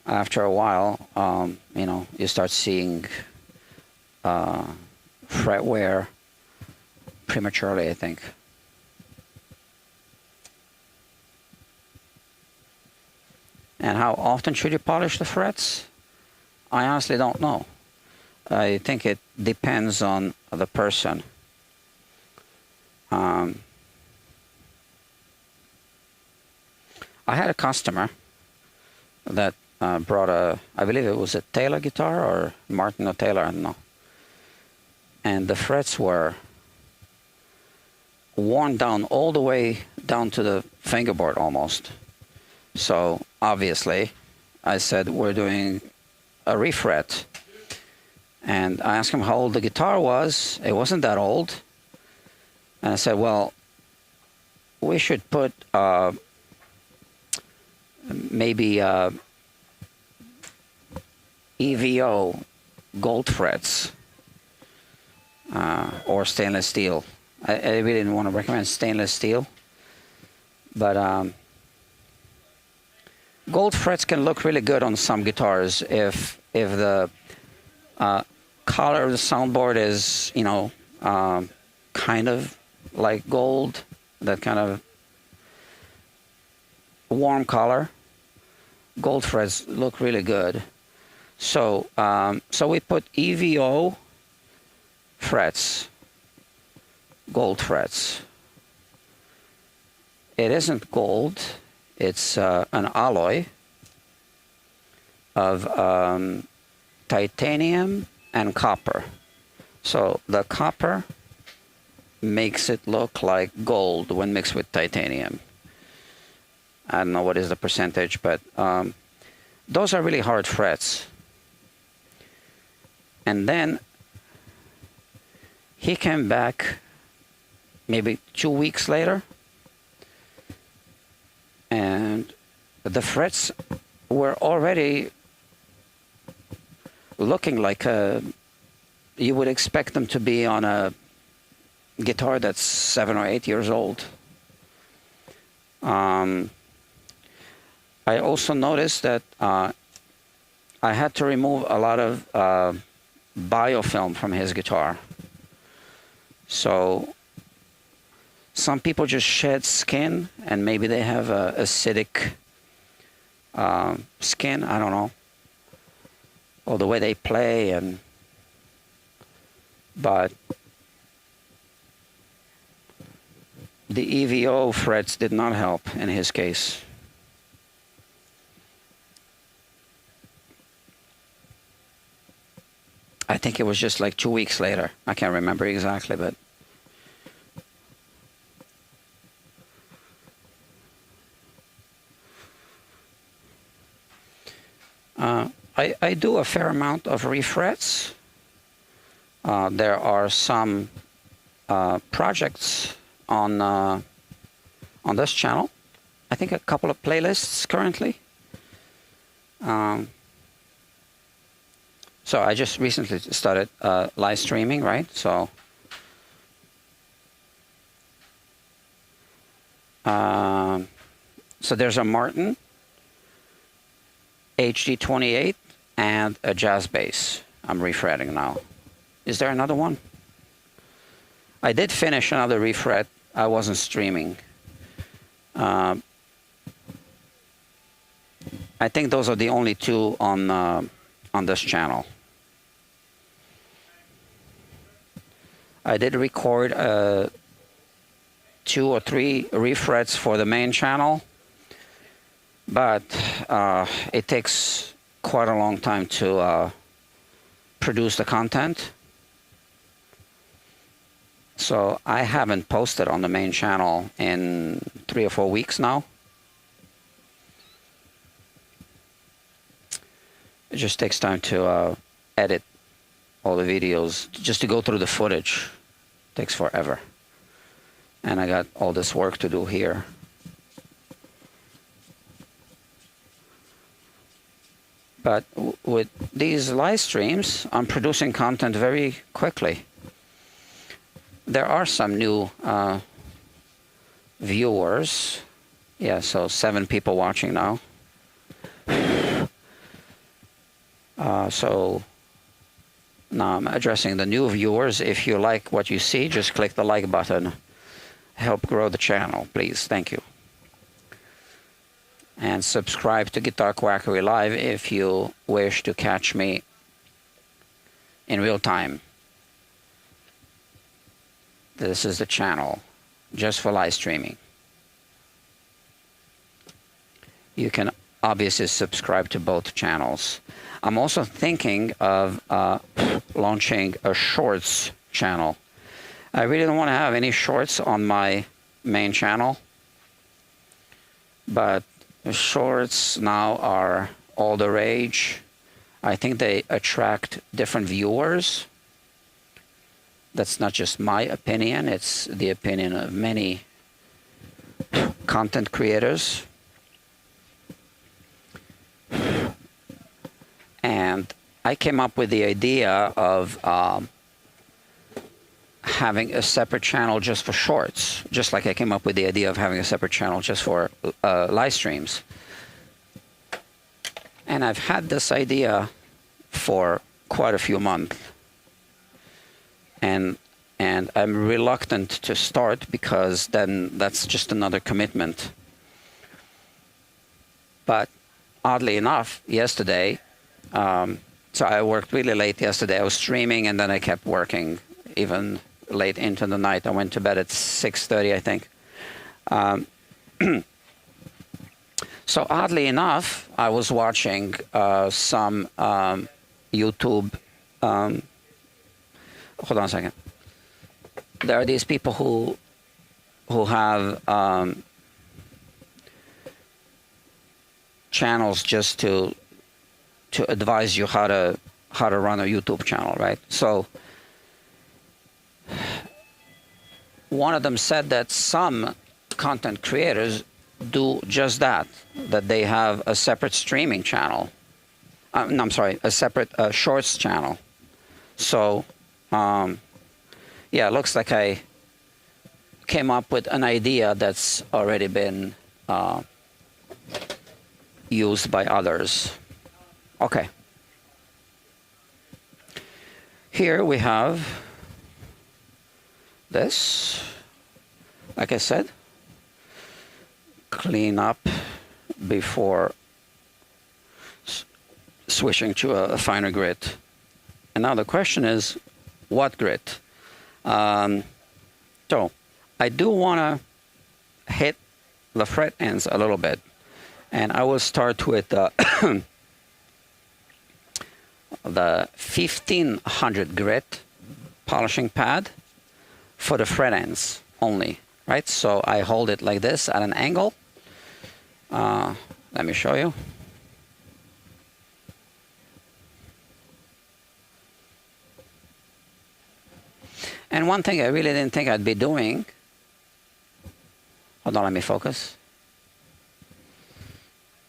after a while, you know, you start seeing fret wear prematurely, I think. And how often should you polish the frets? I honestly don't know. I think it depends on the person. I had a customer that brought I believe it was a Taylor guitar, or Martin or Taylor, I don't know. And the frets were worn down all the way down to the fingerboard almost. So obviously, I said, we're doing a refret. And I asked him how old the guitar was. It wasn't that old. And I said, well, we should put maybe EVO gold frets or stainless steel. I really didn't want to recommend stainless steel, but gold frets can look really good on some guitars if the color of the soundboard is, you know, kind of like gold, that kind of warm color. Gold frets look really good. So so we put EVO frets, gold frets. It isn't gold, it's an alloy of titanium and copper. So the copper makes it look like gold when mixed with titanium. I don't know what is the percentage, but those are really hard frets. And then he came back maybe 2 weeks later, and the frets were already looking like you would expect them to be on a guitar that's 7 or 8 years old. I also noticed that I had to remove a lot of biofilm from his guitar. So some people just shed skin, and maybe they have a acidic skin, I don't know, or the way they play, but the EVO frets did not help in his case. I think it was just like 2 weeks later. I can't remember exactly, but I do a fair amount of refrets. There are some projects on this channel. I think a couple of playlists currently. So I just recently started live streaming, right? So there's a Martin HD28 and a jazz bass. I'm refretting now. Is there another one? I did finish another refret. I wasn't streaming. I think those are the only two on this channel. I did record 2 or 3 refrets for the main channel, but it takes quite a long time to produce the content. So I haven't posted on the main channel in 3 or 4 weeks now. It just takes time to edit all the videos. Just to go through the footage takes forever. And I got all this work to do here. But with these live streams, I'm producing content very quickly. There are some new viewers. Yeah, so 7 people watching now. So now I'm addressing the new viewers. If you like what you see, just click the like button. Help grow the channel, please. Thank you. And subscribe to Guitar Quackery Live if you wish to catch me in real time. This is the channel just for live streaming. You can obviously subscribe to both channels. I'm also thinking of launching a shorts channel. I really don't want to have any shorts on my main channel, but shorts now are all the rage. I think they attract different viewers. That's not just my opinion, it's the opinion of many content creators. And I came up with the idea of having a separate channel just for shorts, just like I came up with the idea of having a separate channel just for live streams. And I've had this idea for quite a few months. And I'm reluctant to start because then that's just another commitment. But oddly enough, yesterday, so I worked really late yesterday. I was streaming and then I kept working even late into the night. I went to bed at 6:30, I think. So oddly enough, I was watching some YouTube. Hold on a second. There are these people who have channels just to advise you how to run a YouTube channel, right? So one of them said that some content creators do just that they have a separate streaming channel. No, I'm sorry, a separate shorts channel. So yeah, it looks like I came up with an idea that's already been used by others. Okay. Here we have this. Like I said, clean up before switching to a finer grit. And now the question is, what grit? So I do want to hit the fret ends a little bit. And I will start with the 1500 grit polishing pad for the fret ends only, right? So I hold it like this at an angle. Let me show you. And one thing I really didn't think I'd be doing, hold on, let me focus.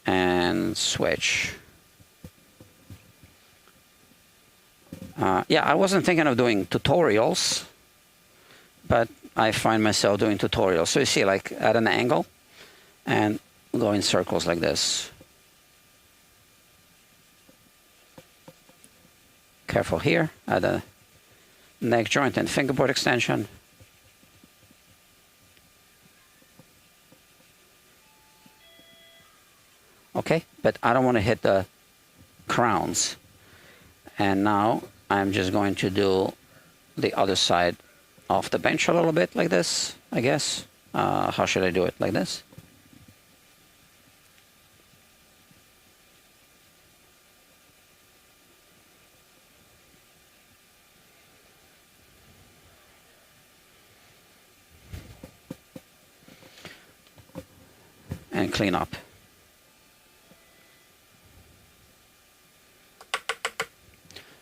And switch. Yeah, I wasn't thinking of doing tutorials, but I find myself doing tutorials. So you see, like at an angle and go in circles like this. Careful here at the neck joint and fingerboard extension. Okay, but I don't want to hit the crowns. And now I'm just going to do the other side of the bench a little bit like this, I guess. How should I do it? Like this? And clean up.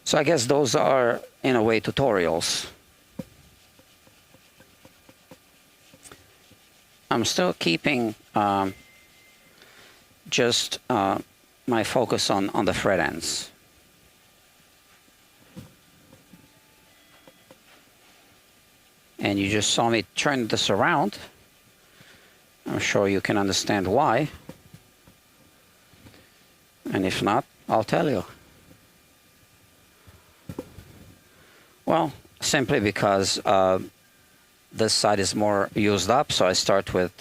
So I guess those are, in a way, tutorials. I'm still keeping just my focus on the fret ends. And you just saw me turn this around. I'm sure you can understand why. And if not, I'll tell you. Well, simply because this side is more used up, so I start with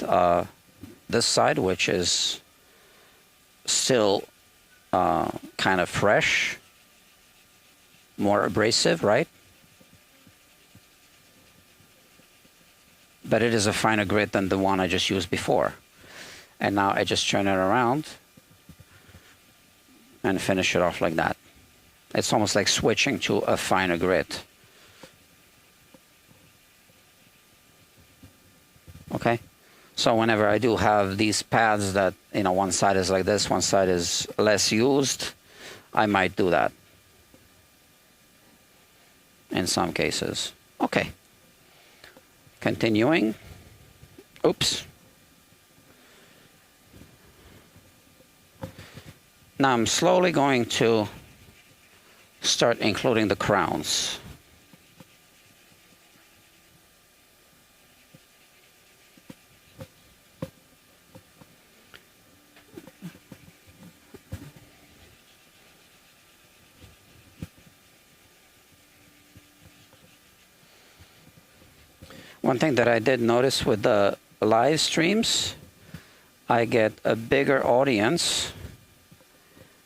this side, which is still kind of fresh, more abrasive, right? But it is a finer grit than the one I just used before. And now I just turn it around and finish it off like that. It's almost like switching to a finer grit. Okay, so whenever I do have these pads that, you know, one side is like this, one side is less used, I might do that in some cases. Okay, continuing. Oops. Now I'm slowly going to start including the crowns. One thing that I did notice with the live streams, I get a bigger audience.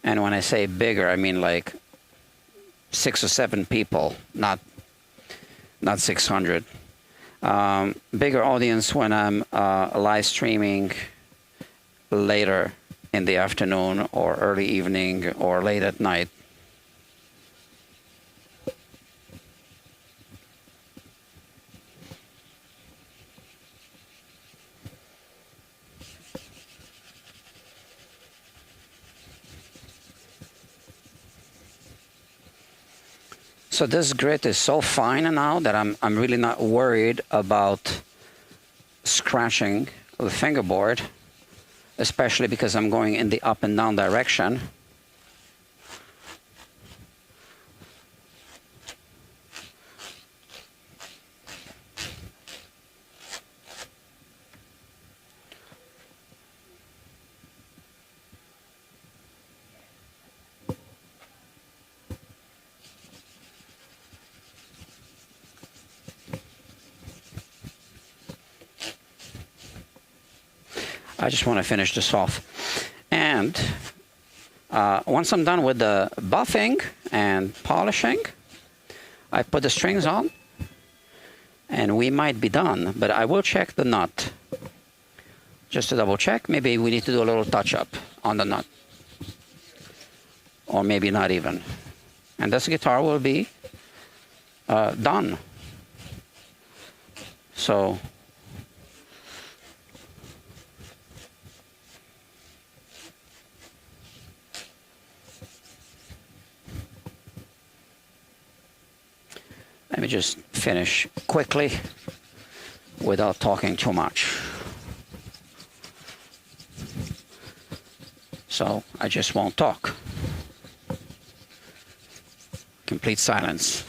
And when I say bigger, I mean like 6 or 7 people, not 600. Bigger audience when I'm live streaming later in the afternoon or early evening or late at night. So this grit is so fine now that I'm really not worried about scratching the fingerboard, especially because I'm going in the up and down direction. I just want to finish this off. And once I'm done with the buffing and polishing, I put the strings on, and we might be done. But I will check the nut, just to double check. Maybe we need to do a little touch up on the nut, or maybe not even. And this guitar will be done. So let me just finish quickly without talking too much. So I just won't talk. Complete silence.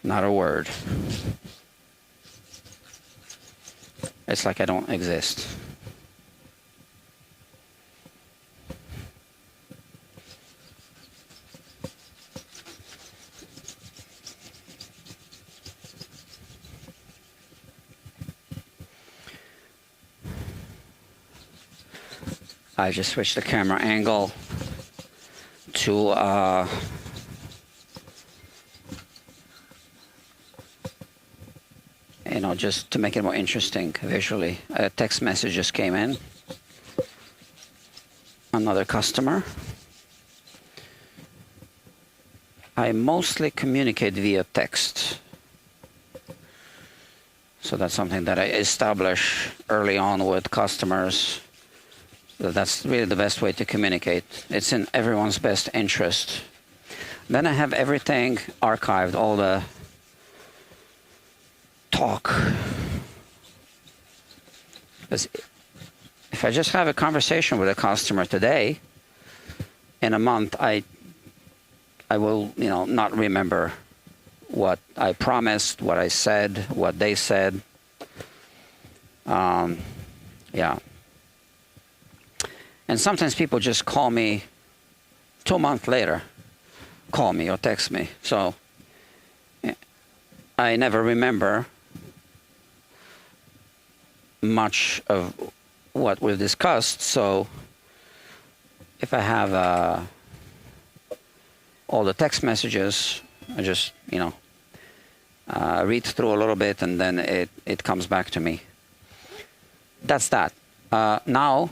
Not a word. It's like I don't exist. I just switched the camera angle to you know, just to make it more interesting visually. A text message just came in. Another customer. I mostly communicate via text. So that's something that I establish early on with customers. So that's really the best way to communicate. It's in everyone's best interest. Then I have everything archived, all the talk. Because if I just have a conversation with a customer today, in a month I will, you know, not remember what I promised, what I said, what they said. Yeah. And sometimes people just call me 2 months later, call me or text me. So I never remember much of what we've discussed. So if I have all the text messages, I just, you know, read through a little bit, and then it comes back to me. That's that. Now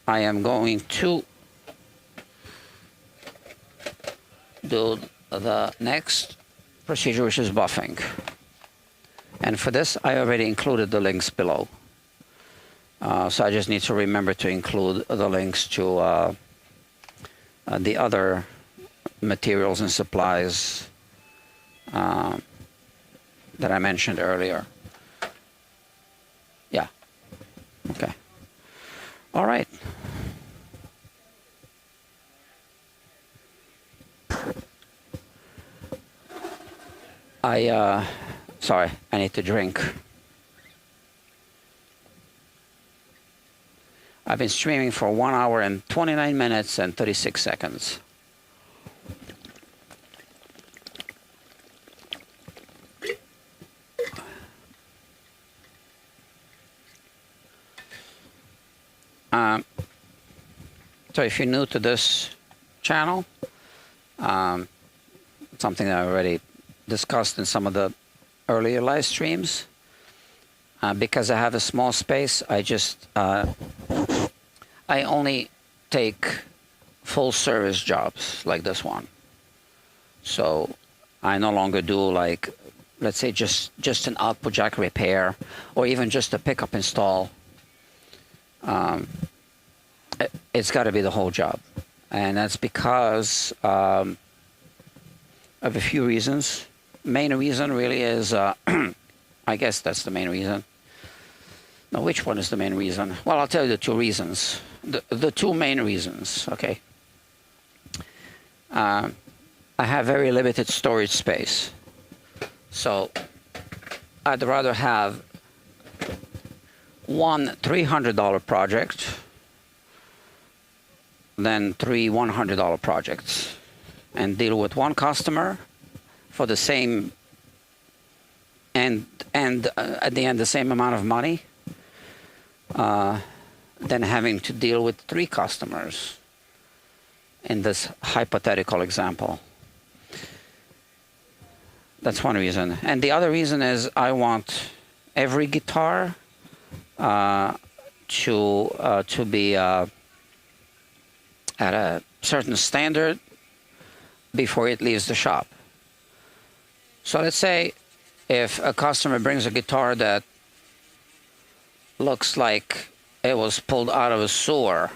I am going to do the next procedure, which is buffing. And for this, I already included the links below. So I just need to remember to include the links to the other materials and supplies that I mentioned earlier. Yeah. Okay. All right. Sorry, I need to drink. I've been streaming for 1 hour and 29 minutes and 36 seconds. So if you're new to this channel, something that I already discussed in some of the earlier live streams, because I have a small space, I only take full service jobs like this one. So I no longer do, like, let's say just an output jack repair, or even just a pickup install. It's got to be the whole job, and that's because of a few reasons. Main reason really is, I guess that's the main reason. Now, which one is the main reason? Well, I'll tell you the two reasons. The two main reasons, okay? I have very limited storage space. So I'd rather have one $300 project than three $100 projects, and deal with one customer for the same and at the end the same amount of money than having to deal with 3 customers in this hypothetical example. That's one reason. And the other reason is I want every guitar to be at a certain standard before it leaves the shop. So let's say if a customer brings a guitar that looks like it was pulled out of a sewer,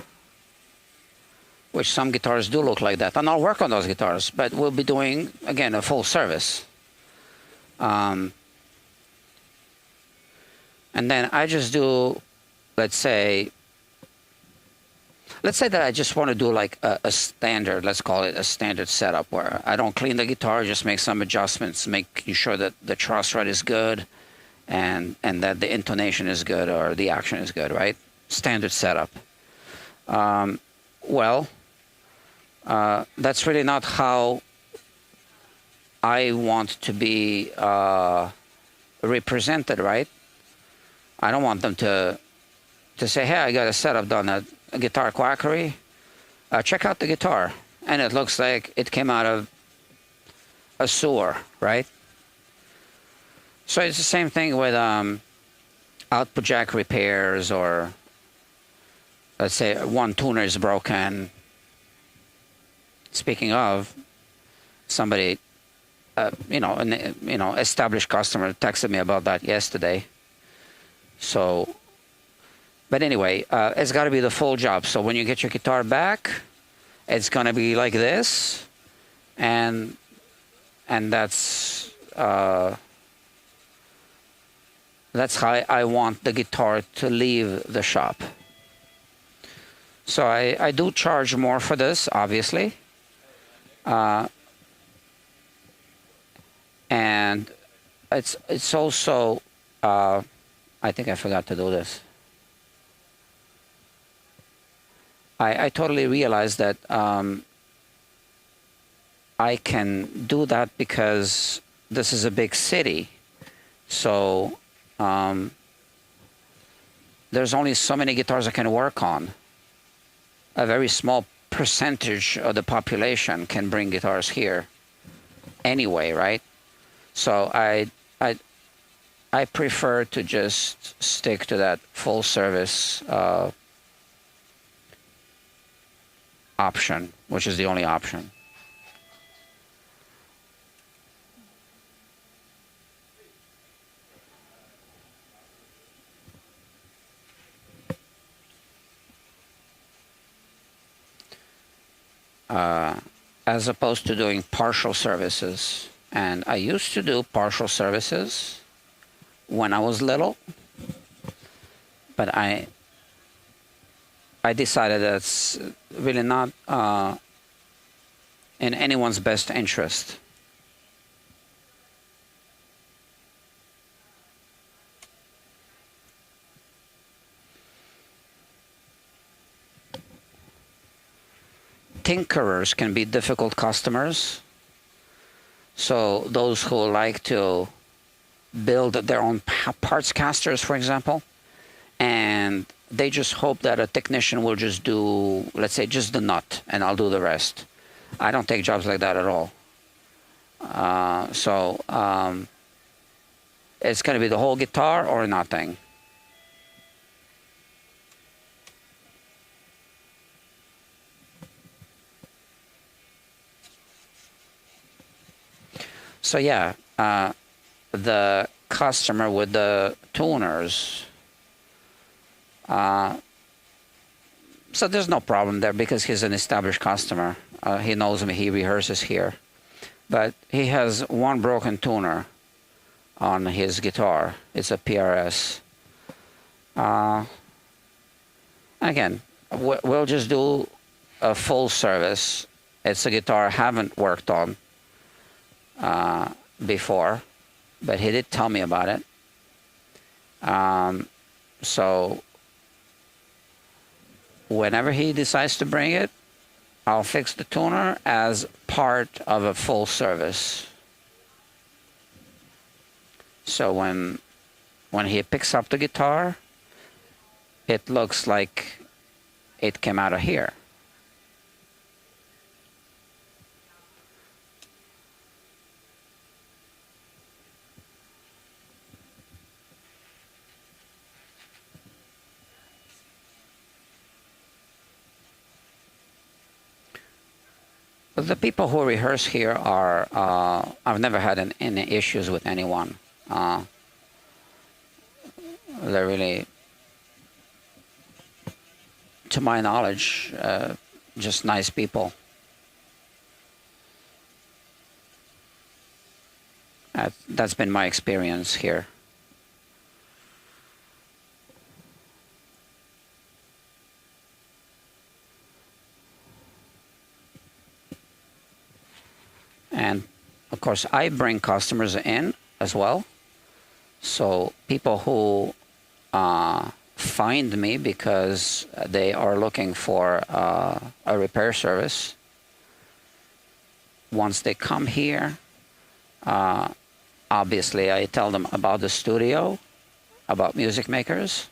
which some guitars do look like that, and I'll work on those guitars, but we'll be doing, again, a full service. And then I just do, let's say that I just want to do like a standard, let's call it a standard setup, where I don't clean the guitar, just make some adjustments, making sure that the truss rod is good and that the intonation is good or the action is good, right? Standard setup. That's really not how I want to be represented, right? I don't want them to say, hey, I got a setup done at a Guitar Quackery. Check out the guitar. And it looks like it came out of a sewer, right? So it's the same thing with output jack repairs, or let's say one tuner is broken. Speaking of, somebody, an established customer texted me about that yesterday. So, but anyway, it's got to be the full job. So when you get your guitar back, it's going to be like this, and that's how I want the guitar to leave the shop. So I do charge more for this, obviously. And it's also, I think I forgot to do this. I totally realized that I can do that because this is a big city. So there's only so many guitars I can work on. A very small percentage of the population can bring guitars here anyway, right? So I prefer to just stick to that full service option, which is the only option. As opposed to doing partial services. And I used to do partial services when I was little, but I decided that's really not in anyone's best interest. Tinkerers can be difficult customers. So those who like to build their own parts casters, for example, and they just hope that a technician will just do, let's say, just the nut, and I'll do the rest. I don't take jobs like that at all. It's going to be the whole guitar or nothing. So yeah, the customer with the tuners, so there's no problem there because he's an established customer. He knows me, he rehearses here. But he has one broken tuner on his guitar. It's a PRS. Again, we'll just do a full service. It's a guitar I haven't worked on before, but he did tell me about it. So whenever he decides to bring it, I'll fix the tuner as part of a full service. So when he picks up the guitar, it looks like it came out of here. The people who rehearse here are, I've never had any issues with anyone. They're really, to my knowledge, just nice people. That's been my experience here. And of course, I bring customers in as well. So people who find me because they are looking for a repair service, once they come here, obviously I tell them about the studio, about music makers,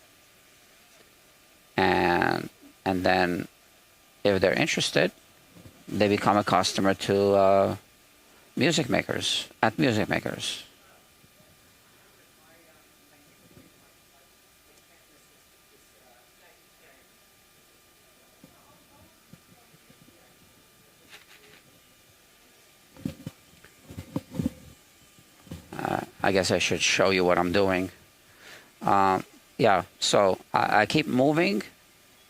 and then if they're interested, they become a customer to music makers, at music makers. I guess I should show you what I'm doing. Yeah, so I keep moving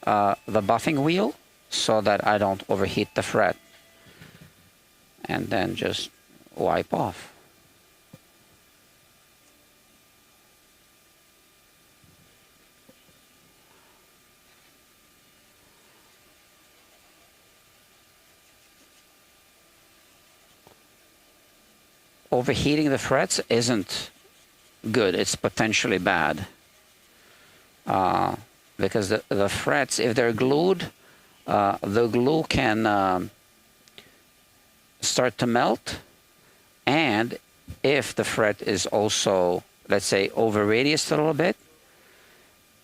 the buffing wheel so that I don't overheat the fret. And then just wipe off. Overheating the frets isn't good. It's potentially bad. Because the frets, if they're glued, the glue can start to melt. And if the fret is also, let's say, over radiused a little bit,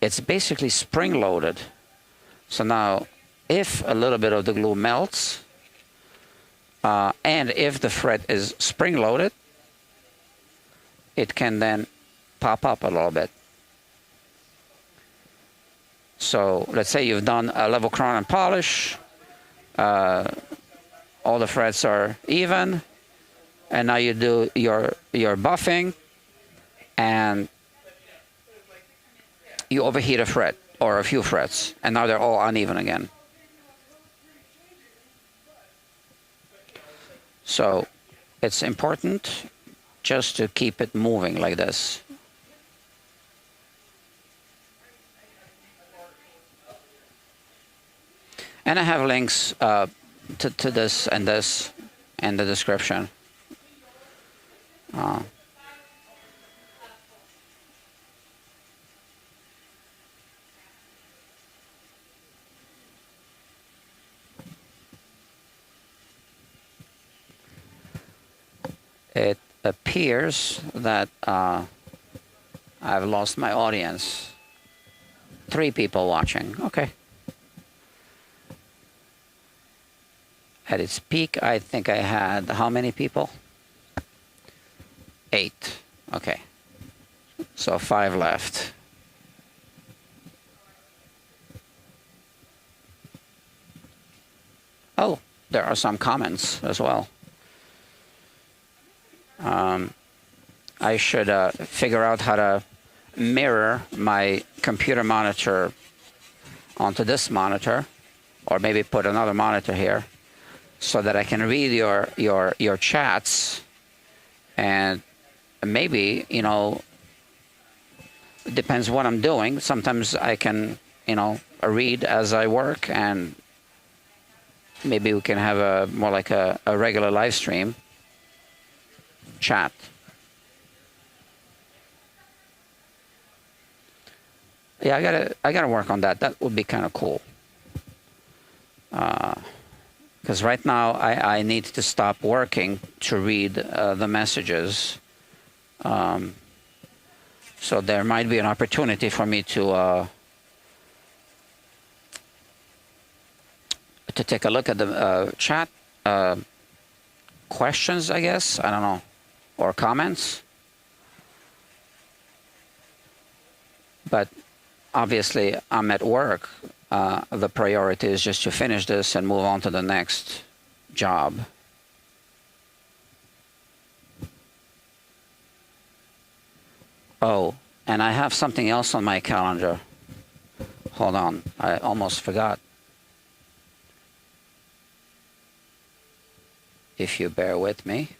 it's basically spring loaded. So now, if a little bit of the glue melts, and if the fret is spring loaded, it can then pop up a little bit. So let's say you've done a level crown and polish, all the frets are even, and now you do your buffing, and you overheat a fret or a few frets, and now they're all uneven again. So it's important just to keep it moving like this. And I have links to this and this in the description. It appears that I've lost my audience. 3 people watching. Okay. At its peak, I think I had how many people? 8. Okay. So 5 left. Oh, there are some comments as well. I should figure out how to mirror my computer monitor onto this monitor, or maybe put another monitor here, so that I can read your chats, and maybe, you know, it depends what I'm doing. Sometimes I can, you know, read as I work, and maybe we can have a more like a regular live stream chat. Yeah, I gotta work on that. That would be kind of cool. Because right now I need to stop working to read the messages. So there might be an opportunity for me to take a look at the chat questions, I guess. I don't know, or comments. But obviously, I'm at work. The priority is just to finish this and move on to the next job. Oh, and I have something else on my calendar. Hold on, I almost forgot. If you bear with me,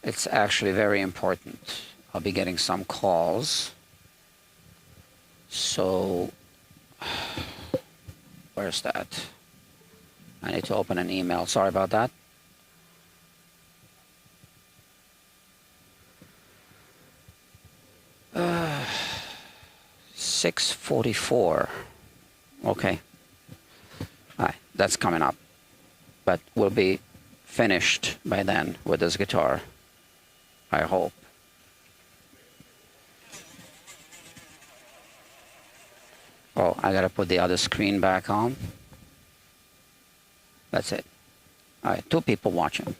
it's actually very important. I'll be getting some calls. So, where's that? I need to open an email. Sorry about that. Uh, 6:44. Okay. All right, that's coming up. But we'll be finished by then with this guitar, I hope. Oh, I gotta put the other screen back on. That's it. All right, 2 people watching.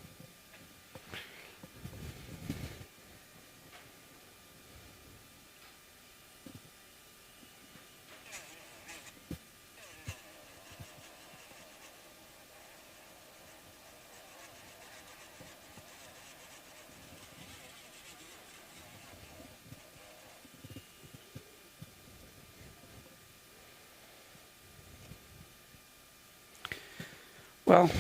Well,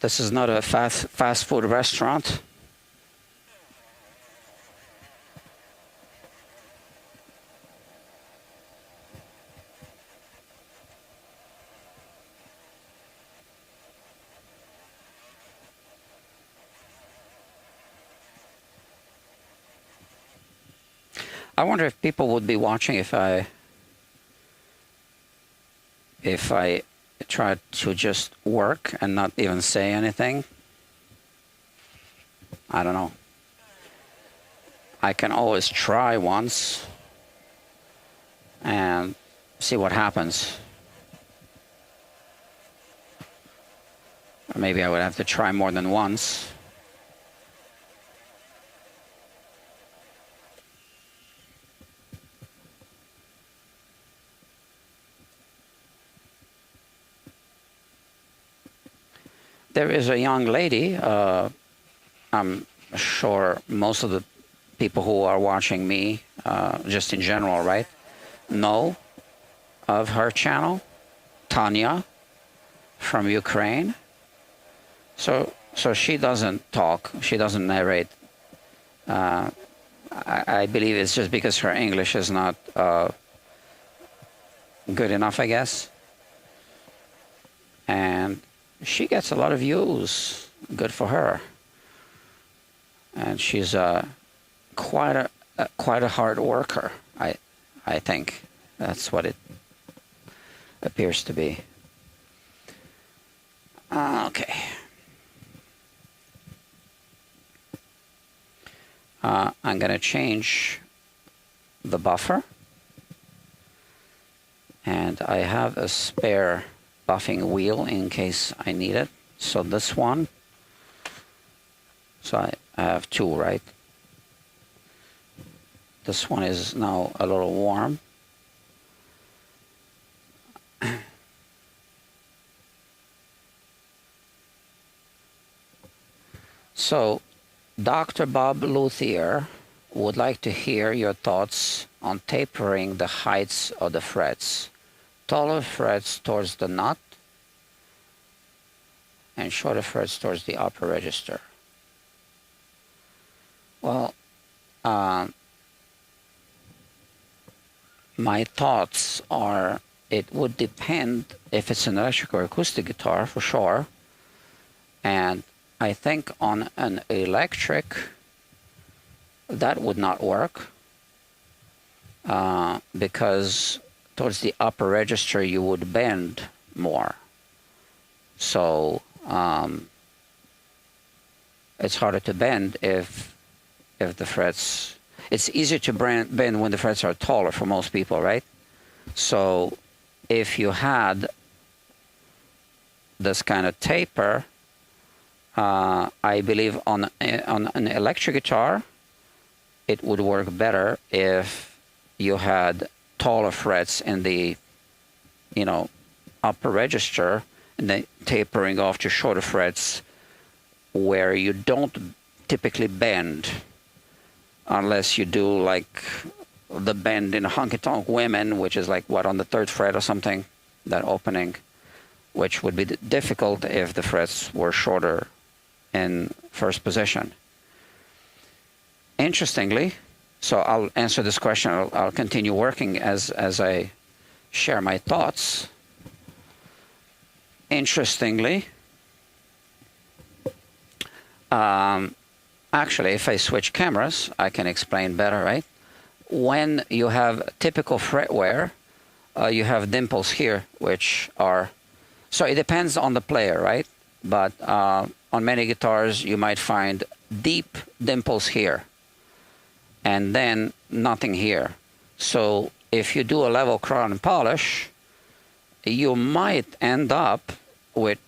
this is not a fast food restaurant. I wonder if people would be watching if I tried to just work and not even say anything. I don't know. I can always try once and see what happens. Or maybe I would have to try more than once. There is a young lady, I'm sure most of the people who are watching me, just in general, right, know of her channel, Tanya from Ukraine. So she doesn't talk, she doesn't narrate. I believe it's just because her English is not good enough, I guess. And she gets a lot of views. Good for her. And she's quite a hard worker. I think that's what it appears to be. Okay. I'm going to change the buffer. And I have a spare buffing wheel in case I need it. So this one. So I have 2, right? This one is now a little warm. So Dr. Bob Luthier would like to hear your thoughts on tapering the heights of the frets. Taller frets towards the nut and shorter frets towards the upper register. Well, my thoughts are it would depend if it's an electric or acoustic guitar for sure. And I think on an electric, that would not work because towards the upper register you would bend more. So it's harder to bend if the frets. It's easier to bend when the frets are taller for most people, right? So if you had this kind of taper, I believe on an electric guitar, it would work better if you had taller frets in the, upper register, and then tapering off to shorter frets where you don't typically bend unless you do like the bend in honky tonk women, which is like what, on the 3rd fret or something, that opening, which would be difficult if the frets were shorter in first position. Interestingly, so I'll answer this question. I'll continue working as I share my thoughts. Interestingly, actually, if I switch cameras, I can explain better, right? When you have typical fret wear, you have dimples here, which are, so it depends on the player, right? But on many guitars, you might find deep dimples here and then nothing here. So if you do a level crown polish, you might end up with,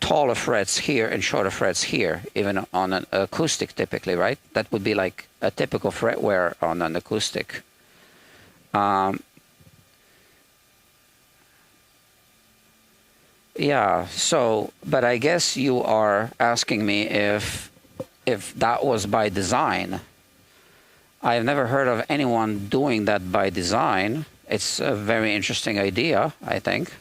taller frets here and shorter frets here, even on an acoustic typically, right? That would be like a typical fret wear on an acoustic. Yeah, so, but I guess you are asking me if that was by design. I've never heard of anyone doing that by design. It's a very interesting idea, I think.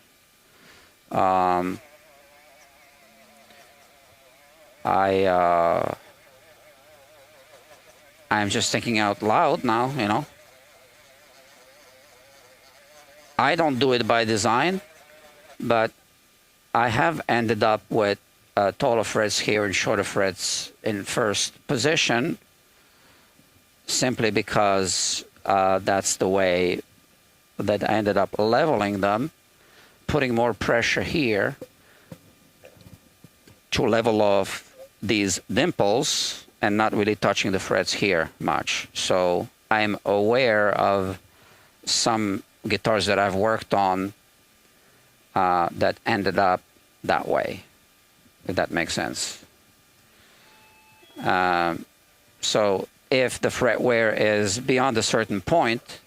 I'm just thinking out loud now, I don't do it by design, but I have ended up with taller frets here and shorter frets in first position simply because that's the way that I ended up leveling them, putting more pressure here to level off these dimples and not really touching the frets here much. So I'm aware of some guitars that I've worked on that ended up that way, if that makes sense. So if the fret wear is beyond a certain point,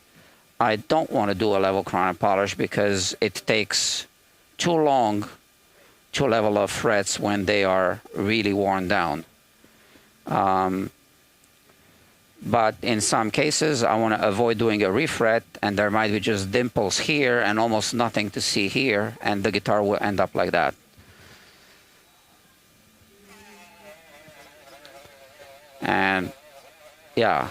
I don't want to do a level crown polish because it takes too long to level off frets when they are really worn down. But in some cases, I want to avoid doing a refret, and there might be just dimples here and almost nothing to see here, and the guitar will end up like that. And yeah.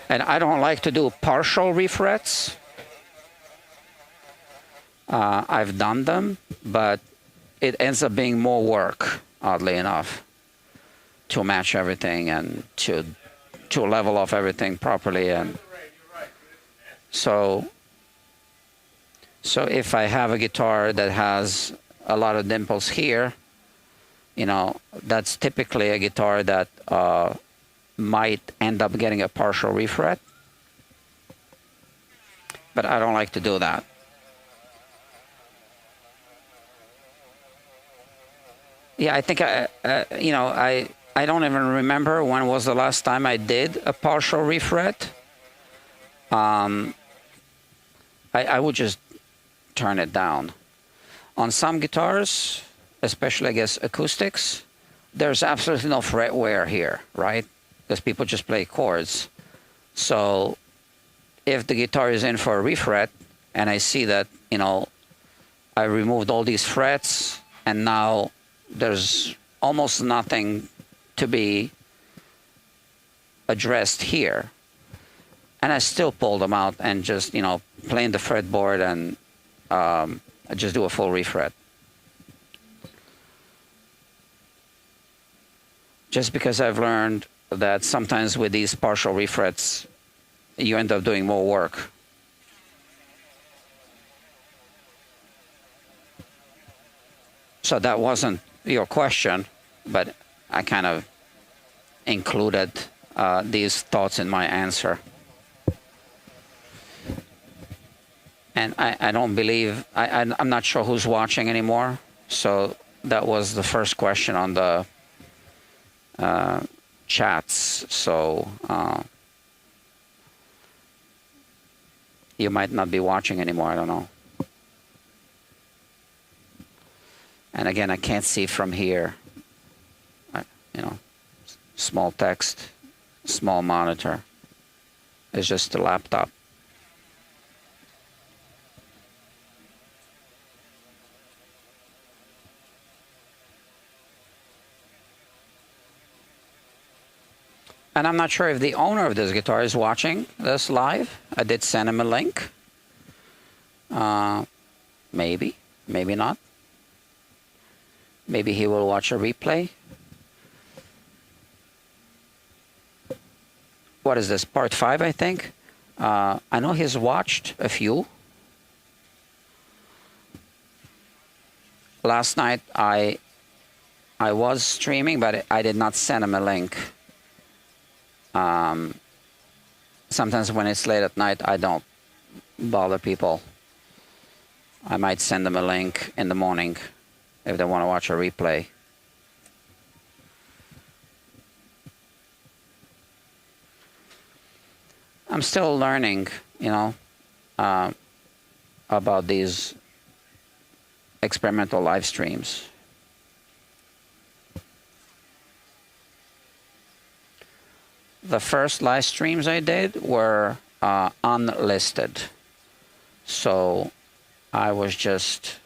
And I don't like to do partial refrets. I've done them, but it ends up being more work, oddly enough, to match everything and to level off everything properly. And so if I have a guitar that has a lot of dimples here, that's typically a guitar that might end up getting a partial refret. But I don't like to do that. Yeah, I think I don't even remember when was the last time I did a partial refret. I would just turn it down. On some guitars, especially I guess acoustics, there's absolutely no fret wear here, right? Because people just play chords. So if the guitar is in for a refret and I see that, I removed all these frets and now there's almost nothing to be addressed here, and I still pull them out and just, play in the fretboard and just do a full refret. Just because I've learned that sometimes with these partial refrets, you end up doing more work. So that wasn't your question, but I kind of included these thoughts in my answer. And I don't believe, I'm not sure who's watching anymore. So that was the first question on the chats. So you might not be watching anymore, I don't know. And again, I can't see from here. You know, small text, small monitor. It's just a laptop. And I'm not sure if the owner of this guitar is watching this live. I did send him a link. Maybe, maybe not. Maybe he will watch a replay. What is this, part 5, I think? I know he's watched a few. Last night I was streaming, but I did not send him a link. Sometimes when it's late at night, I don't bother people. I might send them a link in the morning if they want to watch a replay. I'm still learning, you know, about these experimental live streams. The first live streams I did were unlisted. So I was just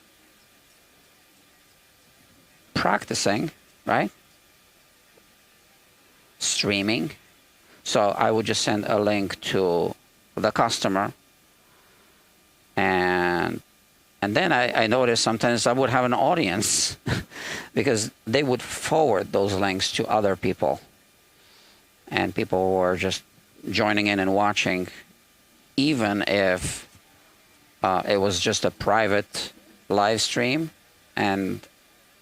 practicing, right? Streaming. So I would just send a link to the customer. And then I noticed sometimes I would have an audience because they would forward those links to other people. And people were just joining in and watching, even if it was just a private live stream and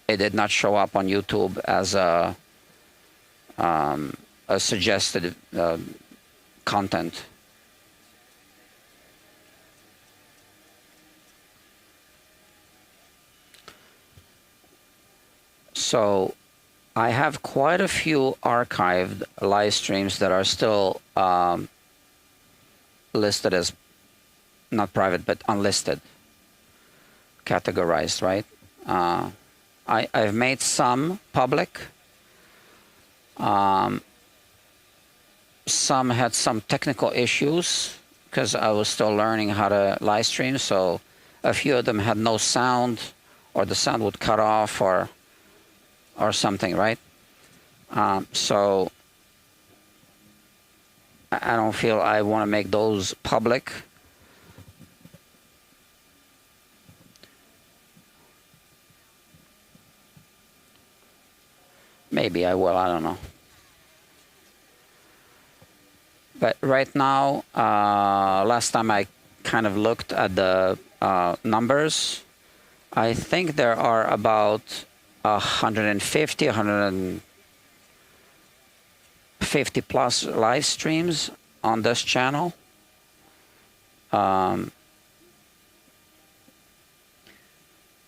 it did not show up on YouTube as a suggested content. So I have quite a few archived live streams that are still listed as not private, but unlisted, categorized, right? I've made some public. Some had some technical issues because I was still learning how to live stream. So a few of them had no sound, or the sound would cut off, or something, right? So I don't feel I want to make those public. Maybe I will, I don't know. But right now, last time I kind of looked at the numbers, I think there are about 150, 150 plus live streams on this channel.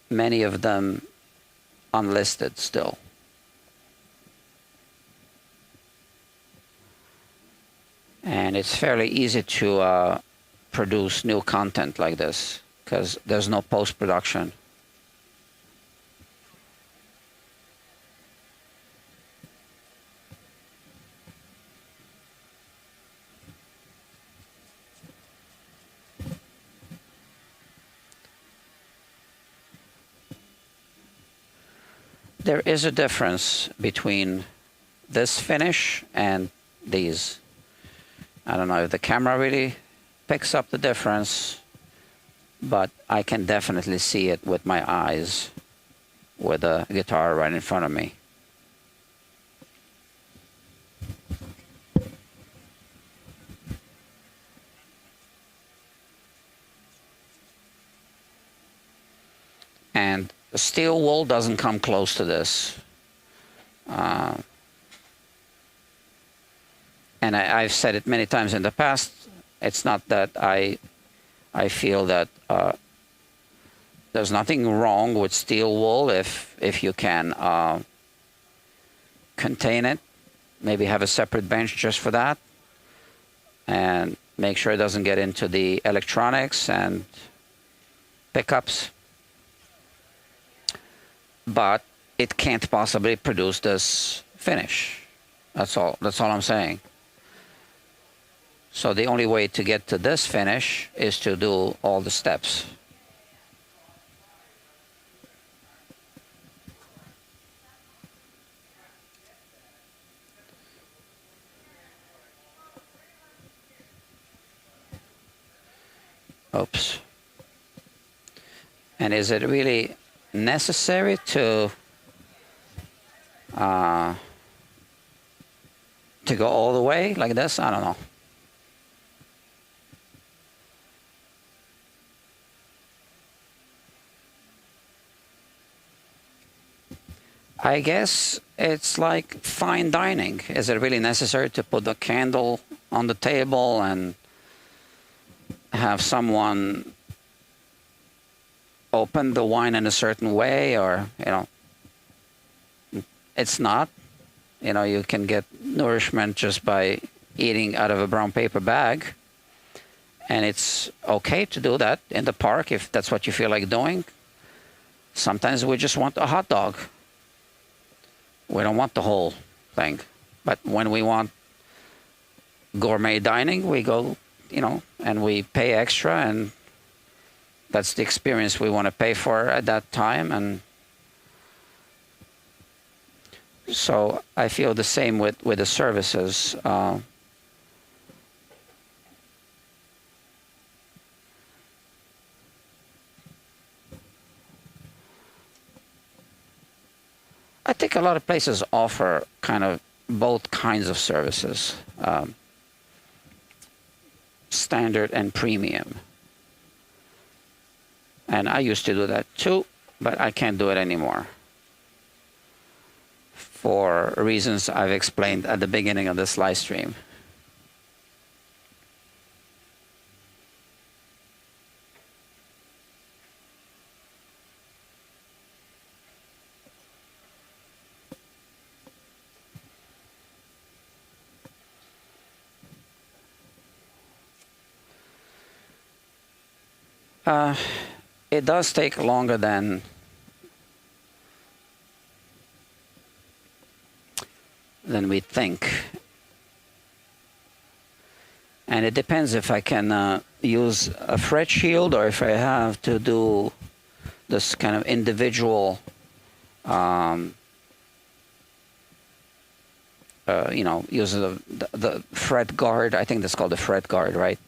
Many of them unlisted still. And it's fairly easy to produce new content like this because there's no post-production. There is a difference between this finish and these. I don't know if the camera really picks up the difference, but I can definitely see it with my eyes with the guitar right in front of me. And The steel wool doesn't come close to this. And I've said it many times in the past. It's not that I feel that there's nothing wrong with steel wool if you can contain it. Maybe have a separate bench just for that, and make sure it doesn't get into the electronics and pickups. But it can't possibly produce this finish. That's all I'm saying. So the only way to get to this finish is to do all the steps. Oops. And is it really necessary to go all the way like this? I don't know. I guess it's like fine dining. Is it really necessary to put the candle on the table and have someone open the wine in a certain way? Or, it's not. You can get nourishment just by eating out of a brown paper bag. And it's okay to do that in the park if that's what you feel like doing. Sometimes we just want a hot dog. We don't want the whole thing. But when we want gourmet dining, we go, and we pay extra, and that's the experience we want to pay for at that time. And so I feel the same with the services. I think a lot of places offer kind of both kinds of services, standard and premium. And I used to do that too, but I can't do it anymore for reasons I've explained at the beginning of this live stream. It does take longer than we think. And it depends if I can use a fret shield or if I have to do this kind of individual, use the fret guard. I think that's called the fret guard, right?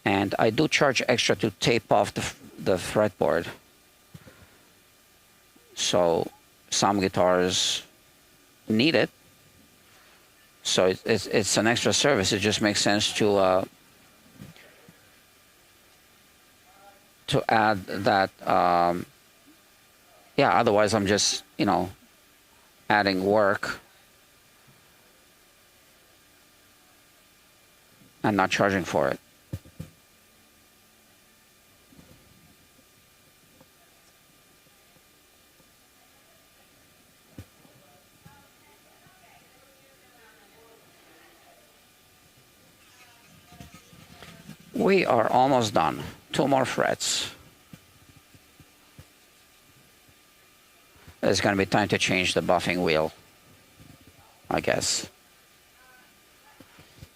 And I do charge extra to tape off the fretboard. So some guitars need it. So it's an extra service. It just makes sense to add that. Otherwise I'm just adding work and not charging for it. We are almost done. 2 more frets. It's going to be time to change the buffing wheel, I guess.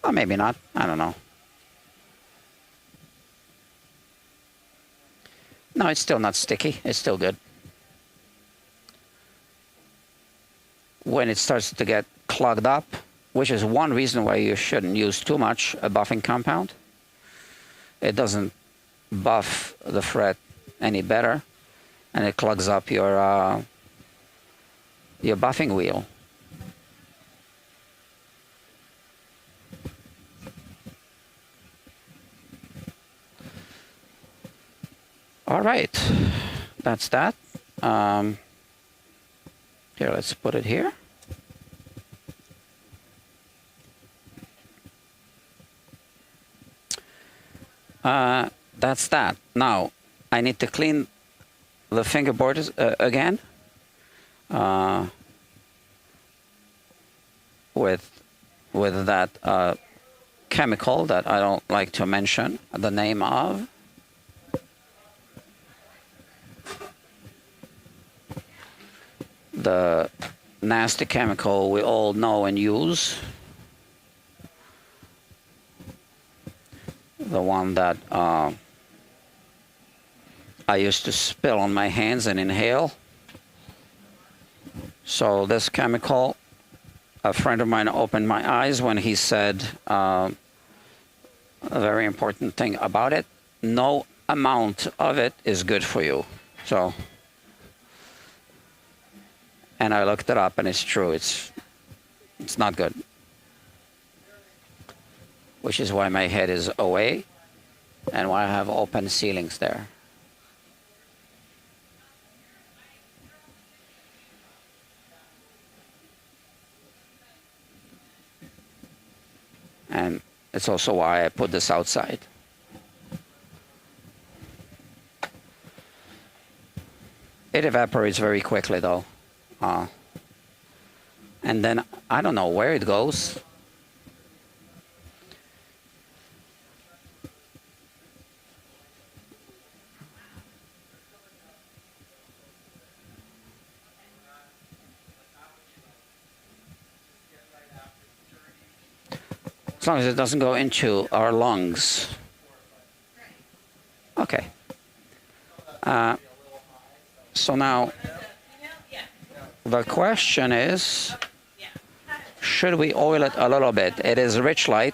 Or maybe not. I don't know. No, it's still not sticky. It's still good. When it starts to get clogged up, which is one reason why you shouldn't use too much a buffing compound. It doesn't buff the fret any better, and it clogs up your buffing wheel. All right, that's that. Here, let's put it here. That's that. Now, I need to clean the fingerboard again with that chemical that I don't like to mention the name of. The nasty chemical we all know and use. The one that I used to spill on my hands and inhale. So this chemical, a friend of mine opened my eyes when he said a very important thing about it. No amount of it is good for you. So, and I looked it up and it's true. It's not good. Which is why my head is away and why I have open ceilings there. And it's also why I put this outside. It evaporates very quickly though. And then I don't know where it goes. As long as it doesn't go into our lungs. Okay. So now, the question is, should we oil it a little bit? It is rich light.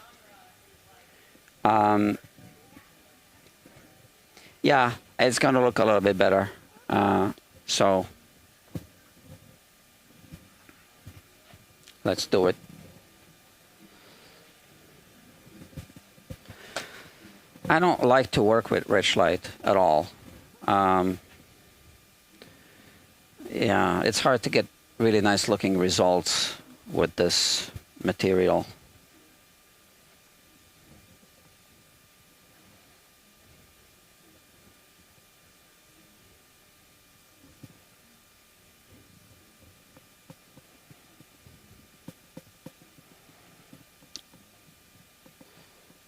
Yeah, it's going to look a little bit better. So, let's do it. I don't like to work with rich light at all. Yeah, it's hard to get really nice looking results with this material.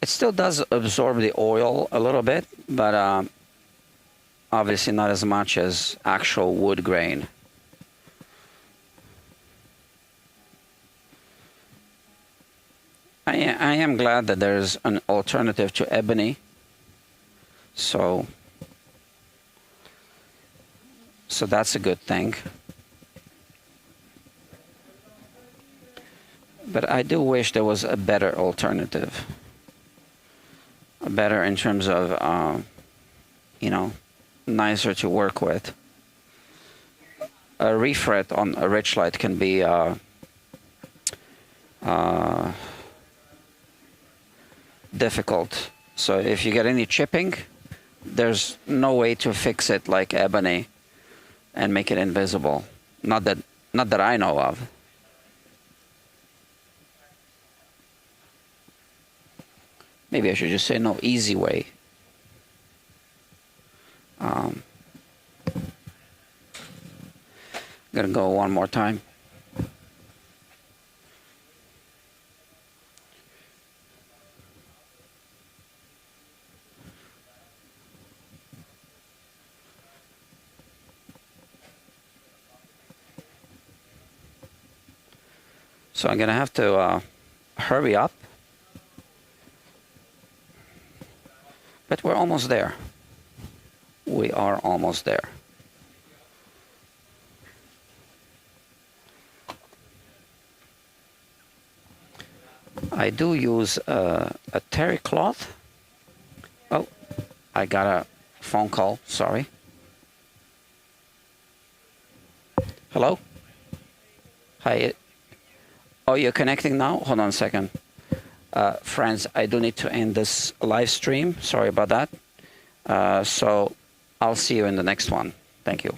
It still does absorb the oil a little bit, but obviously not as much as actual wood grain. I am glad that there's an alternative to ebony. So that's a good thing. But I do wish there was a better alternative. Better in terms of, you know, nicer to work with. A refret on a rich light can be difficult. So if you get any chipping, there's no way to fix it like ebony and make it invisible. Not that I know of. Maybe I should just say no easy way. I'm gonna go one more time. So I'm gonna have to hurry up. But we're almost there. We are almost there. I do use a terry cloth. Oh, I got a phone call, sorry. Hello? Hi. Oh, you're connecting now? Hold on a second. Friends, I do need to end this live stream. Sorry about that. So I'll see you in the next one. Thank you.